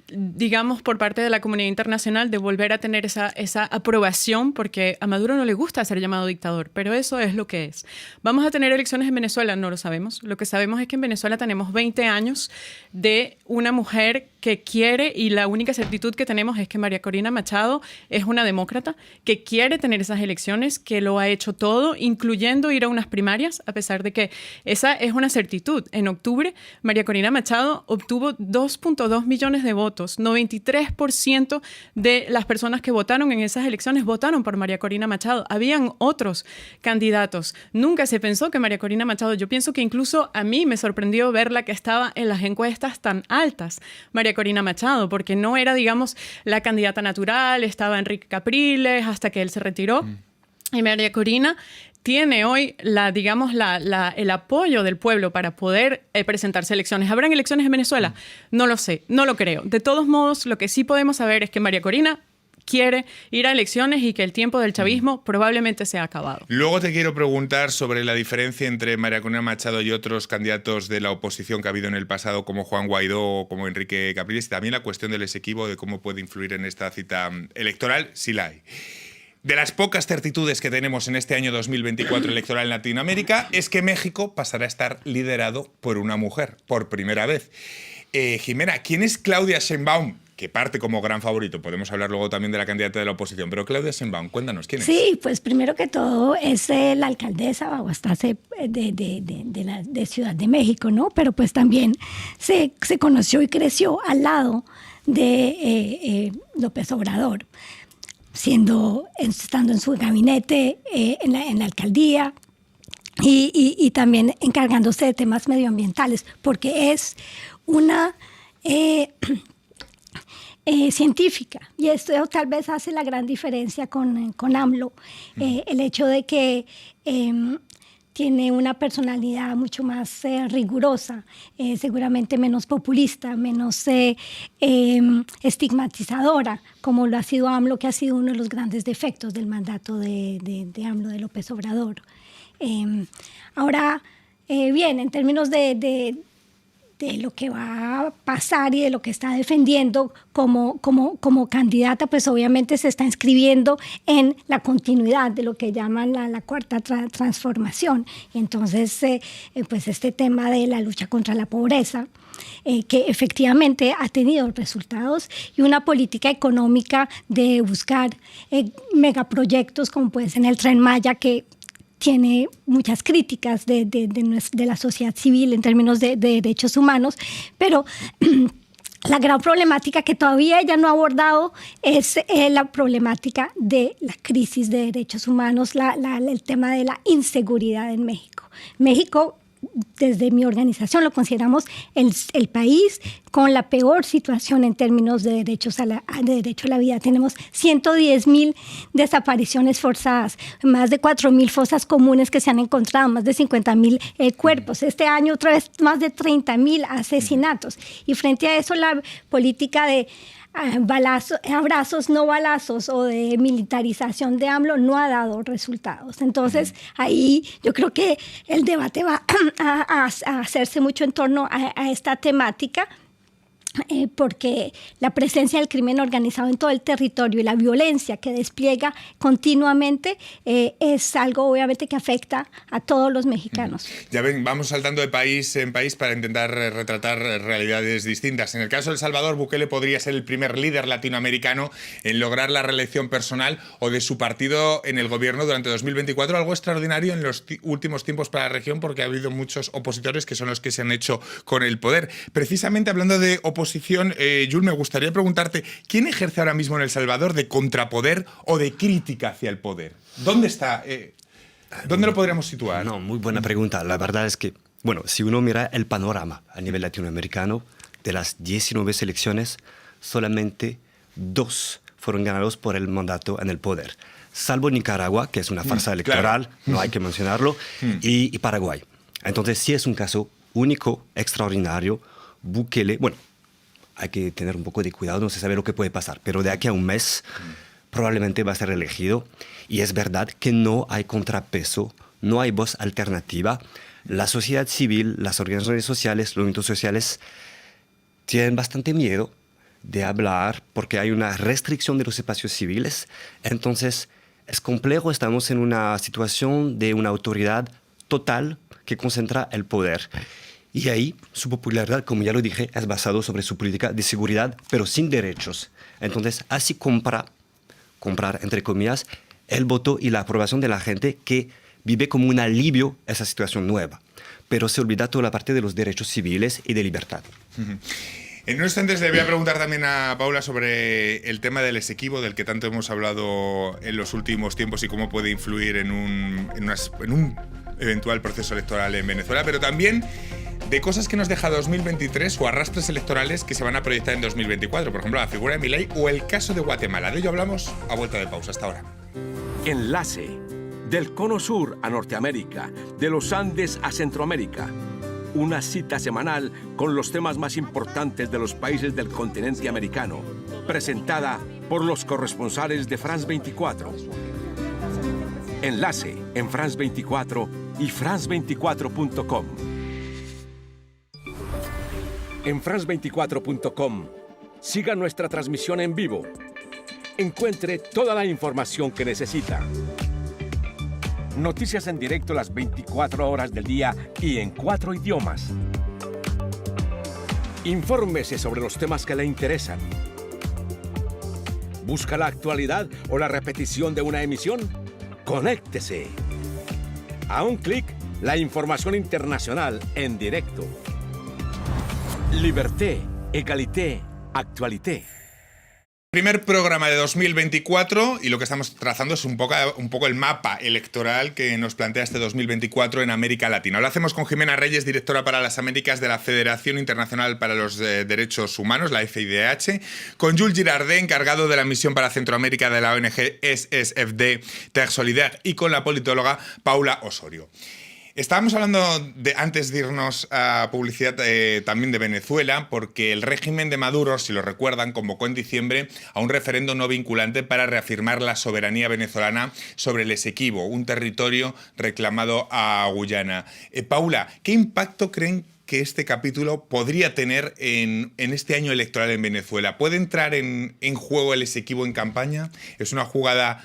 digamos, por parte de la comunidad internacional, de volver a tener esa aprobación, porque a Maduro no le gusta ser llamado dictador, pero eso es lo que es. ¿Vamos a tener elecciones en Venezuela? No lo sabemos. Lo que sabemos es que en Venezuela tenemos 20 años de una mujer que quiere, y la única certitud que tenemos es que María Corina Machado es una demócrata que quiere tener esas elecciones, que lo ha hecho todo, incluyendo ir a unas primarias, a pesar de que esa es una certitud. En octubre, María Corina Machado obtuvo 2.2 millones de votos votos. 93% de las personas que votaron en esas elecciones votaron por María Corina Machado. Habían otros candidatos. Nunca se pensó que María Corina Machado, yo pienso que incluso a mí me sorprendió verla que estaba en las encuestas tan altas, María Corina Machado, porque no era, digamos, la candidata natural, estaba Enrique Capriles hasta que él se retiró. Y María Corina tiene hoy el apoyo del pueblo para poder presentarse a elecciones. ¿Habrán elecciones en Venezuela? No lo sé, no lo creo. De todos modos, lo que sí podemos saber es que María Corina quiere ir a elecciones y que el tiempo del chavismo probablemente se ha acabado. Luego te quiero preguntar sobre la diferencia entre María Corina Machado y otros candidatos de la oposición que ha habido en el pasado, como Juan Guaidó o como Enrique Capriles, y también la cuestión del Esequibo, de cómo puede influir en esta cita electoral, si la hay. De las pocas certitudes que tenemos en este año 2024 electoral en Latinoamérica es que México pasará a estar liderado por una mujer, por primera vez. Jimena, ¿quién es Claudia Sheinbaum? Que parte como gran favorito. Podemos hablar luego también de la candidata de la oposición. Pero Claudia Sheinbaum, cuéntanos, ¿quién es? Sí, pues primero que todo es la alcaldesa Baguastase de Ciudad de México, ¿no? Pero pues también se conoció y creció al lado de López Obrador, estando en su gabinete, en la alcaldía y también encargándose de temas medioambientales, porque es una científica, y esto tal vez hace la gran diferencia con AMLO, el hecho de que tiene una personalidad mucho más rigurosa, seguramente menos populista, menos estigmatizadora, como lo ha sido AMLO, que ha sido uno de los grandes defectos del mandato de AMLO, de López Obrador. Ahora, bien, en términos de lo que va a pasar y de lo que está defendiendo como candidata, pues obviamente se está inscribiendo en la continuidad de lo que llaman la cuarta transformación. Y entonces, pues este tema de la lucha contra la pobreza, que efectivamente ha tenido resultados, y una política económica de buscar megaproyectos como puede ser el Tren Maya, que tiene muchas críticas de la sociedad civil en términos de derechos humanos, pero la gran problemática que todavía ella no ha abordado es la problemática de la crisis de derechos humanos, el tema de la inseguridad en México. México, desde mi organización, lo consideramos el país con la peor situación en términos de derecho a la vida. Tenemos 110,000 desapariciones forzadas, más de 4,000 fosas comunes que se han encontrado, más de 50,000 cuerpos. Este año otra vez más de 30,000 asesinatos. Y frente a eso, la política de abrazos, no balazos, o de militarización de AMLO no ha dado resultados. Entonces, ahí yo creo que el debate va a hacerse mucho en torno a esta temática, porque la presencia del crimen organizado en todo el territorio y la violencia que despliega continuamente es algo obviamente que afecta a todos los mexicanos. Ya ven, vamos saltando de país en país para intentar retratar realidades distintas. En el caso de El Salvador, Bukele podría ser el primer líder latinoamericano en lograr la reelección personal o de su partido en el gobierno durante 2024, algo extraordinario en los últimos tiempos para la región, porque ha habido muchos opositores que son los que se han hecho con el poder. Precisamente hablando de oposición, Jules, me gustaría preguntarte, ¿quién ejerce ahora mismo en El Salvador de contrapoder o de crítica hacia el poder? ¿Dónde está? ¿Dónde lo podríamos situar? No, muy buena pregunta. La verdad es que, bueno, si uno mira el panorama a nivel latinoamericano, de las 19 elecciones, solamente 2 fueron ganados por el mandato en el poder. Salvo Nicaragua, que es una farsa electoral, claro, no hay que mencionarlo, y Paraguay. Entonces sí es un caso único, extraordinario. Bukele, bueno, hay que tener un poco de cuidado, no se sabe lo que puede pasar, pero de aquí a un mes probablemente va a ser elegido, y es verdad que no hay contrapeso, no hay voz alternativa. La sociedad civil, las organizaciones sociales, los movimientos sociales tienen bastante miedo de hablar porque hay una restricción de los espacios civiles. Entonces es complejo, estamos en una situación de una autoridad total que concentra el poder. Y ahí su popularidad, como ya lo dije, es basado sobre su política de seguridad, pero sin derechos. Entonces, así comprar, entre comillas, el voto y la aprobación de la gente que vive como un alivio a esa situación nueva. Pero se olvida toda la parte de los derechos civiles y de libertad. En unos instantes le voy a preguntar también a Paula sobre el tema del Esequibo, del que tanto hemos hablado en los últimos tiempos y cómo puede influir en un eventual proceso electoral en Venezuela, pero también de cosas que nos deja 2023 o arrastres electorales que se van a proyectar en 2024, por ejemplo, la figura de Milei o el caso de Guatemala. De ello hablamos a vuelta de pausa. Hasta ahora. Enlace. Del Cono Sur a Norteamérica, de los Andes a Centroamérica. Una cita semanal con los temas más importantes de los países del continente americano, presentada por los corresponsales de France 24. Enlace en France 24 y france24.com. En france24.com, siga nuestra transmisión en vivo. Encuentre toda la información que necesita. Noticias en directo las 24 horas del día y en 4 idiomas. Infórmese sobre los temas que le interesan. ¿Busca la actualidad o la repetición de una emisión? Conéctese. A un clic, la información internacional en directo. Liberté, égalité, actualité. Primer programa de 2024 y lo que estamos trazando es un poco el mapa electoral que nos plantea este 2024 en América Latina. Lo hacemos con Jimena Reyes, directora para las Américas de la Federación Internacional para los Derechos Humanos, la FIDH, con Jules Girardet, encargado de la misión para Centroamérica de la ONG SSFD Terre Solidaire, y con la politóloga Paula Osorio. Estábamos hablando antes de irnos a publicidad también de Venezuela, porque el régimen de Maduro, si lo recuerdan, convocó en diciembre a un referendo no vinculante para reafirmar la soberanía venezolana sobre el Esequibo, un territorio reclamado a Guyana. Paula, ¿qué impacto creen que este capítulo podría tener en este año electoral en Venezuela? ¿Puede entrar en juego el Esequibo en campaña? ¿Es una jugada...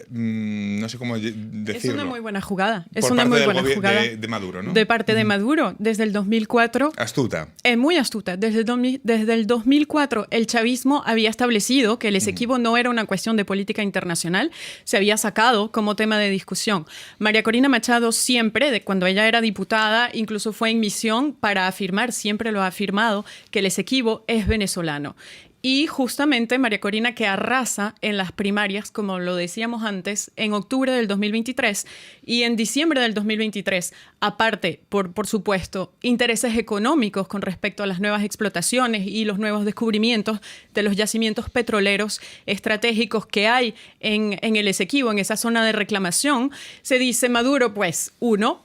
no sé cómo decirlo? Es una muy buena jugada. Es por una parte muy del buena gobierno jugada. de Maduro, ¿no? De parte de Maduro, desde el 2004. Astuta. Muy astuta. Desde el 2004, el chavismo había establecido que el Esequibo no era una cuestión de política internacional. Se había sacado como tema de discusión. María Corina Machado siempre, cuando ella era diputada, incluso fue en misión para afirmar, siempre lo ha afirmado, que el Esequibo es venezolano. Y justamente María Corina, que arrasa en las primarias, como lo decíamos antes, en octubre del 2023 y en diciembre del 2023, aparte, por supuesto, intereses económicos con respecto a las nuevas explotaciones y los nuevos descubrimientos de los yacimientos petroleros estratégicos que hay en el Esequibo, en esa zona de reclamación, se dice Maduro, pues,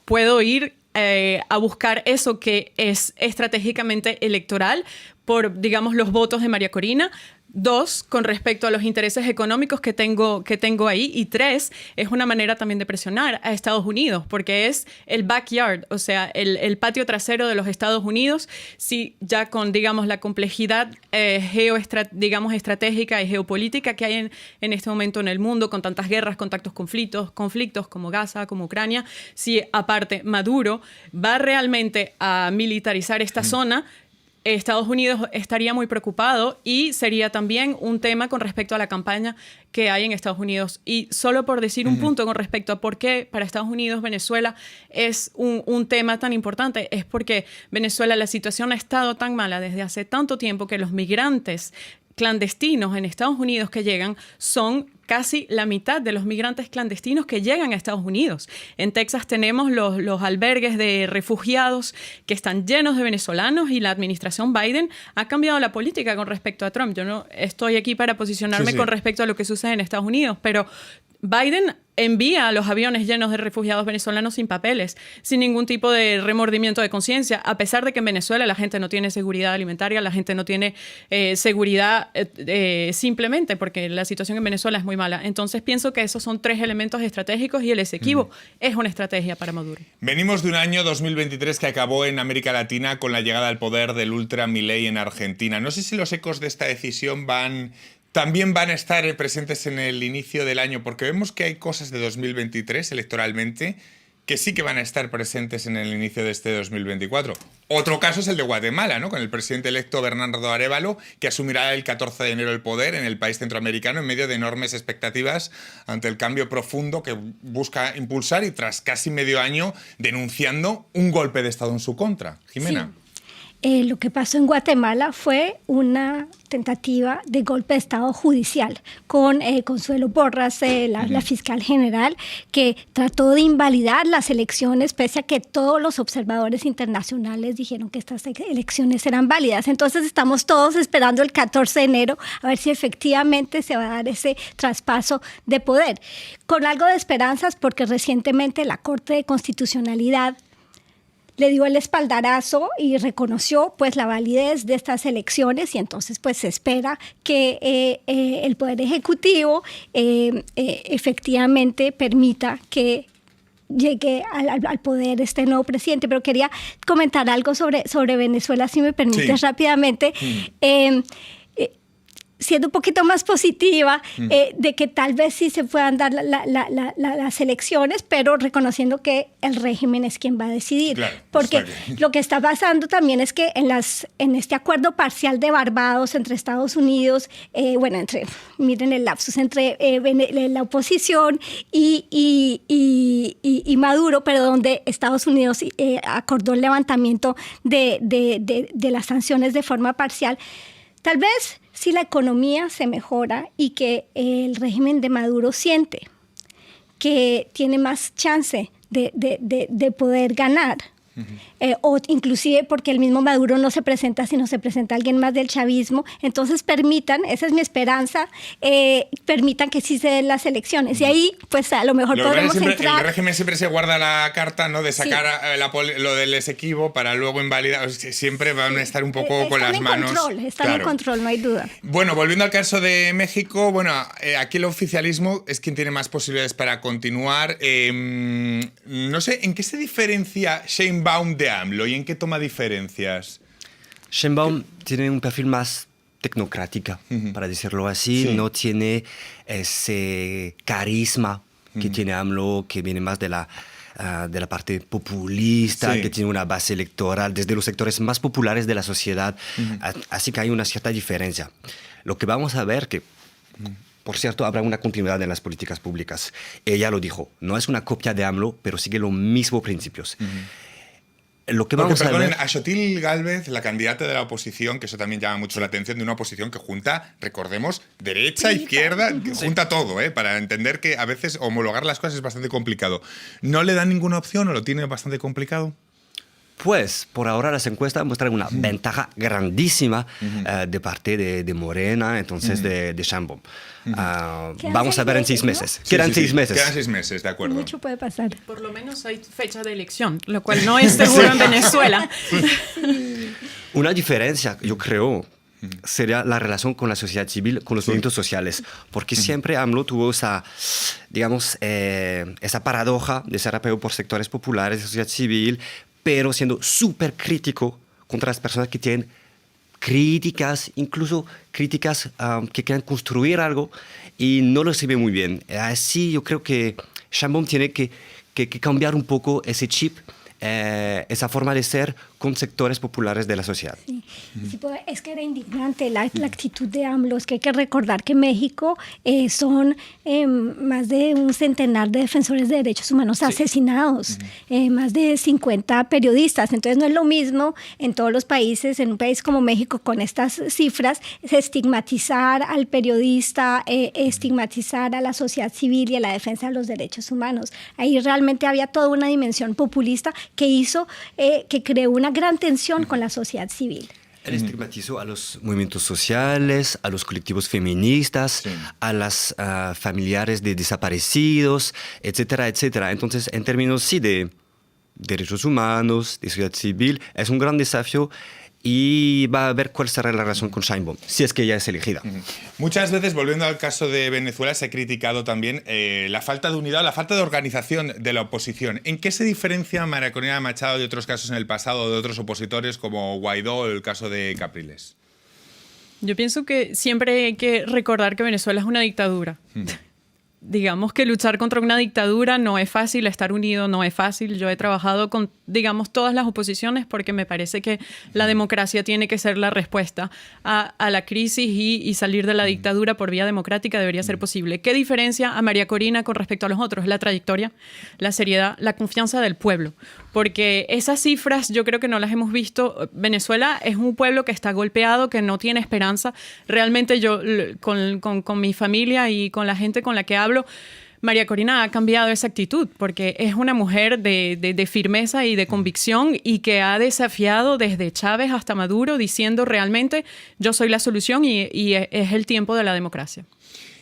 puedo ir a buscar eso que es estratégicamente electoral por, digamos, los votos de María Corina. 2, con respecto a los intereses económicos que tengo ahí. Y 3, es una manera también de presionar a Estados Unidos, porque es el backyard, o sea, el patio trasero de los Estados Unidos, sí, ya con, digamos, la complejidad estratégica y geopolítica que hay en este momento en el mundo, con tantas guerras, con tantos conflictos como Gaza, como Ucrania. Si aparte Maduro va realmente a militarizar esta zona, Estados Unidos estaría muy preocupado y sería también un tema con respecto a la campaña que hay en Estados Unidos. Y solo por decir un punto con respecto a por qué para Estados Unidos Venezuela es un tema tan importante, es porque Venezuela, la situación ha estado tan mala desde hace tanto tiempo que los migrantes clandestinos en Estados Unidos que llegan son casi la mitad de los migrantes clandestinos que llegan a Estados Unidos. En Texas tenemos los albergues de refugiados que están llenos de venezolanos y la administración Biden ha cambiado la política con respecto a Trump. Yo no estoy aquí para posicionarme con respecto a lo que sucede en Estados Unidos, pero Biden envía a los aviones llenos de refugiados venezolanos sin papeles, sin ningún tipo de remordimiento de conciencia, a pesar de que en Venezuela la gente no tiene seguridad alimentaria, la gente no tiene seguridad simplemente porque la situación en Venezuela es muy mala. Entonces pienso que esos son 3 elementos estratégicos y el Esequibo es una estrategia para Maduro. Venimos de un año 2023 que acabó en América Latina con la llegada al poder del ultra Milei en Argentina. No sé si los ecos de esta decisión también van a estar presentes en el inicio del año, porque vemos que hay cosas de 2023 electoralmente que sí que van a estar presentes en el inicio de este 2024. Otro caso es el de Guatemala, ¿no? Con el presidente electo Bernardo Arévalo, que asumirá el 14 de enero el poder en el país centroamericano en medio de enormes expectativas ante el cambio profundo que busca impulsar y tras casi medio año denunciando un golpe de Estado en su contra. Jimena. Sí. lo que pasó en Guatemala fue una tentativa de golpe de Estado judicial con Consuelo Porras, la fiscal general, que trató de invalidar las elecciones, pese a que todos los observadores internacionales dijeron que estas elecciones eran válidas. Entonces estamos todos esperando el 14 de enero a ver si efectivamente se va a dar ese traspaso de poder. Con algo de esperanzas, porque recientemente la Corte de Constitucionalidad le dio el espaldarazo y reconoció pues la validez de estas elecciones, y entonces pues se espera que el Poder Ejecutivo efectivamente permita que llegue al poder este nuevo presidente. Pero quería comentar algo sobre Venezuela, si me permites, rápidamente. Siendo un poquito más positiva, de que tal vez sí se puedan dar las elecciones, pero reconociendo que el régimen es quien va a decidir. Claro, porque lo que está pasando también es que en este acuerdo parcial de Barbados entre Estados Unidos, miren el lapsus, entre la oposición y Maduro, pero donde Estados Unidos acordó el levantamiento de las sanciones de forma parcial, tal vez si la economía se mejora y que el régimen de Maduro siente que tiene más chance de poder ganar, o inclusive porque el mismo Maduro no se presenta, sino se presenta alguien más del chavismo, entonces permitan, esa es mi esperanza, permitan que sí se den las elecciones. Y ahí, pues a lo mejor podremos entrar... El régimen siempre se guarda la carta, ¿no?, de sacar lo del Esequibo para luego invalidar. Siempre van a estar un poco con las manos... Están en control, no hay duda. Bueno, volviendo al caso de México, aquí el oficialismo es quien tiene más posibilidades para continuar. No sé, ¿en qué se diferencia Sheinbaum de AMLO y en qué toma diferencias? Sheinbaum tiene un perfil más tecnocrática, para decirlo así. No tiene ese carisma que tiene AMLO, que viene más de la parte populista, que tiene una base electoral desde los sectores más populares de la sociedad. Así que hay una cierta diferencia. Lo que vamos a ver que... Por cierto, habrá una continuidad en las políticas públicas. Ella lo dijo, no es una copia de AMLO, pero sigue los mismos principios. Lo que vamos a ver... a Xochitl Gálvez, la candidata de la oposición, que eso también llama mucho la atención, de una oposición que junta, recordemos, derecha, izquierda, que junta todo, para entender que a veces homologar las cosas es bastante complicado. ¿No le dan ninguna opción o lo tiene bastante complicado? Pues por ahora las encuestas muestran una ventaja grandísima de parte de Morena, entonces de Sheinbaum. Vamos a ver en 6 meses. Quedan 6 meses. Quedan 6 meses, de acuerdo. Mucho puede pasar. Por lo menos hay fecha de elección, lo cual no es seguro en Venezuela. Una diferencia, yo creo, sería la relación con la sociedad civil, con los movimientos sociales, porque siempre AMLO tuvo esa, digamos, esa paradoja de ser apoyado por sectores populares de sociedad civil, pero siendo súper crítico contra las personas que tienen críticas, incluso críticas que quieren construir algo y no lo se ve muy bien. Así yo creo que Sheinbaum tiene que cambiar un poco ese chip, esa forma de ser con sectores populares de la sociedad. Sí. Es que era indignante la actitud de AMLO. Es que hay que recordar que México son más de un centenar de defensores de derechos humanos asesinados, más de 50 periodistas. Entonces no es lo mismo en todos los países, en un país como México con estas cifras, estigmatizar al periodista, estigmatizar a la sociedad civil y a la defensa de los derechos humanos. Ahí realmente había toda una dimensión populista que hizo, que creó una gran tensión con la sociedad civil. Él estigmatizó a los movimientos sociales, a los colectivos feministas, a las familiares de desaparecidos, etcétera, etcétera. Entonces, en términos de derechos humanos, de sociedad civil, es un gran desafío y va a ver cuál será la relación con Sheinbaum, si es que ella es elegida. Muchas veces, volviendo al caso de Venezuela, se ha criticado también la falta de unidad, la falta de organización de la oposición. ¿En qué se diferencia María Corina Machado de otros casos en el pasado, de otros opositores como Guaidó o el caso de digamos que luchar contra una dictadura no es fácil, estar unido no es fácil. Yo he trabajado con, digamos, todas las oposiciones porque me parece que la democracia tiene que ser la respuesta a la crisis y salir de la dictadura por vía democrática debería ser posible. ¿Qué diferencia a María Corina con respecto a los otros? La trayectoria, la seriedad, la confianza del pueblo. Porque esas cifras yo creo que no las hemos visto. Venezuela es un pueblo que está golpeado, que no tiene esperanza. Realmente yo, con mi familia y con la gente con la que hablo, María Corina ha cambiado esa actitud porque es una mujer de firmeza y de convicción y que ha desafiado desde Chávez hasta Maduro diciendo realmente yo soy la solución y es el tiempo de la democracia.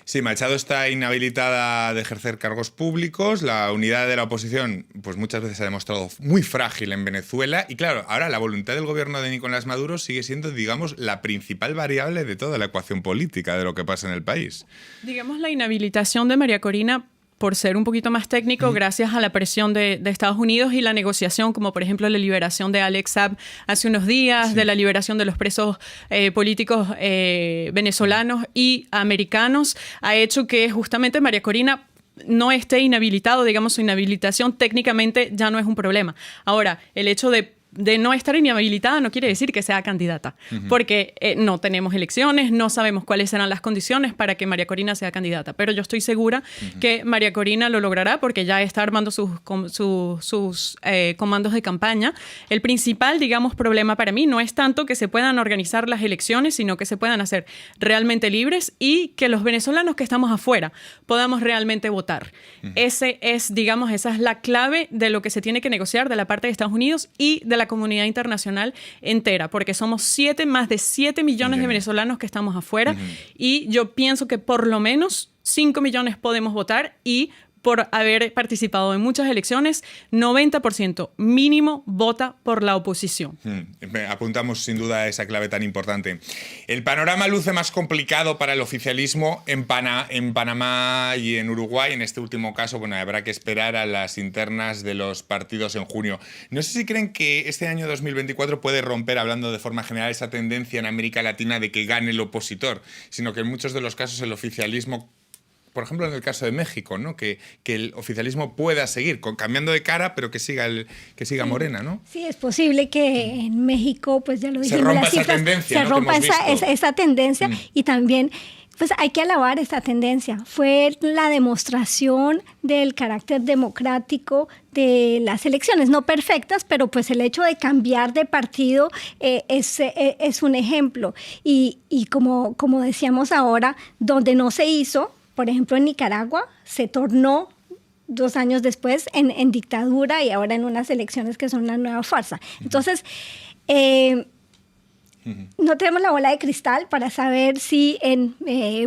Sí, Machado está inhabilitada de ejercer cargos públicos, la unidad de la oposición pues muchas veces se ha demostrado muy frágil en Venezuela y claro, ahora la voluntad del gobierno de Nicolás Maduro sigue siendo, digamos, la principal variable de toda la ecuación política de lo que pasa en el país. Digamos, la inhabilitación de María Corina, por ser un poquito más técnico, gracias a la presión de Estados Unidos y la negociación, como por ejemplo la liberación de Alex Saab hace unos días, de la liberación de los presos políticos venezolanos y americanos, ha hecho que justamente María Corina no esté inhabilitado, digamos, su inhabilitación técnicamente ya no es un problema. Ahora, el hecho de no estar inhabilitada no quiere decir que sea candidata, porque no tenemos elecciones, no sabemos cuáles serán las condiciones para que María Corina sea candidata, pero yo estoy segura que María Corina lo logrará porque ya está armando sus comandos de campaña. El principal, digamos, problema para mí no es tanto que se puedan organizar las elecciones, sino que se puedan hacer realmente libres y que los venezolanos que estamos afuera podamos realmente votar. Esa es la clave de lo que se tiene que negociar de la parte de Estados Unidos y de la comunidad internacional entera, porque somos más de 7 millones de venezolanos que estamos afuera y yo pienso que por lo menos 5 millones podemos votar y por haber participado en muchas elecciones, 90% mínimo vota por la oposición. Apuntamos sin duda a esa clave tan importante. El panorama luce más complicado para el oficialismo en Panamá y en Uruguay. En este último caso, bueno, habrá que esperar a las internas de los partidos en junio. No sé si creen que este año 2024 puede romper, hablando de forma general, esa tendencia en América Latina de que gane el opositor, sino que en muchos de los casos el oficialismo, por ejemplo, en el caso de México, ¿no? Que el oficialismo pueda seguir cambiando de cara, pero que siga Morena, ¿no? Sí, es posible que en México, pues ya lo dijimos, se rompa esa tendencia, se rompa esa tendencia y también pues hay que alabar esta tendencia. Fue la demostración del carácter democrático de las elecciones, no perfectas, pero pues el hecho de cambiar de partido es un ejemplo. Y como decíamos ahora, donde no se hizo, por ejemplo, en Nicaragua se tornó 2 años después en dictadura y ahora en unas elecciones que son una nueva farsa. Entonces, no tenemos la bola de cristal para saber si en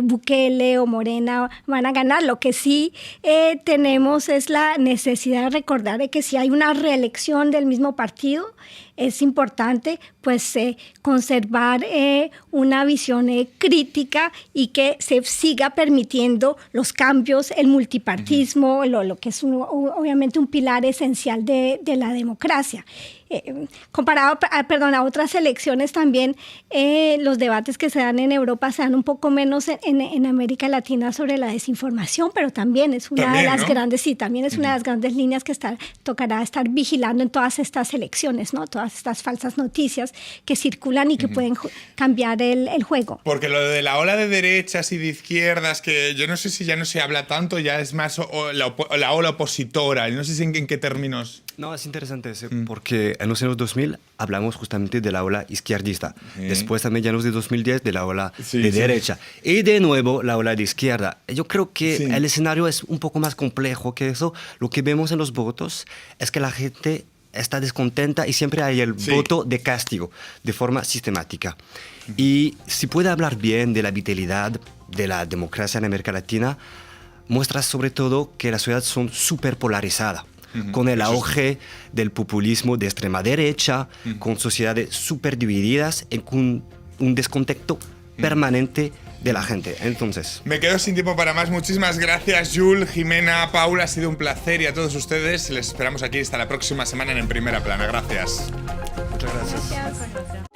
Bukele o Morena van a ganar. Lo que sí tenemos es la necesidad de recordar de que si hay una reelección del mismo partido, es importante pues conservar una visión crítica y que se siga permitiendo los cambios, el multipartismo, lo que es obviamente un pilar esencial de la democracia. Comparado a otras elecciones también, los debates que se dan en Europa se dan un poco menos en América Latina sobre la desinformación, pero también es una de las grandes, sí, también es una de las grandes líneas que tocará estar vigilando en todas estas elecciones, ¿no? Todas estas falsas noticias que circulan y que pueden cambiar el juego. Porque lo de la ola de derechas y de izquierdas, que yo no sé si ya no se habla tanto, ya es más la ola opositora, no sé si en qué términos. No, es interesante porque en los años 2000 hablamos justamente de la ola izquierdista. Después, a medianos de 2010, de la ola de derecha. Y de nuevo, la ola de izquierda. Yo creo que el escenario es un poco más complejo que eso. Lo que vemos en los votos es que la gente está descontenta y siempre hay el voto de castigo, de forma sistemática. Y si puede hablar bien de la vitalidad de la democracia en América Latina, muestra sobre todo que las ciudades son súper polarizadas. Con el auge del populismo de extrema derecha, con sociedades súper divididas, con un descontento permanente de la gente. Entonces, me quedo sin tiempo para más. Muchísimas gracias, Jules, Jimena, Paula. Ha sido un placer y a todos ustedes les esperamos aquí hasta la próxima semana en Primera Plana. Gracias. Muchas gracias. Gracias.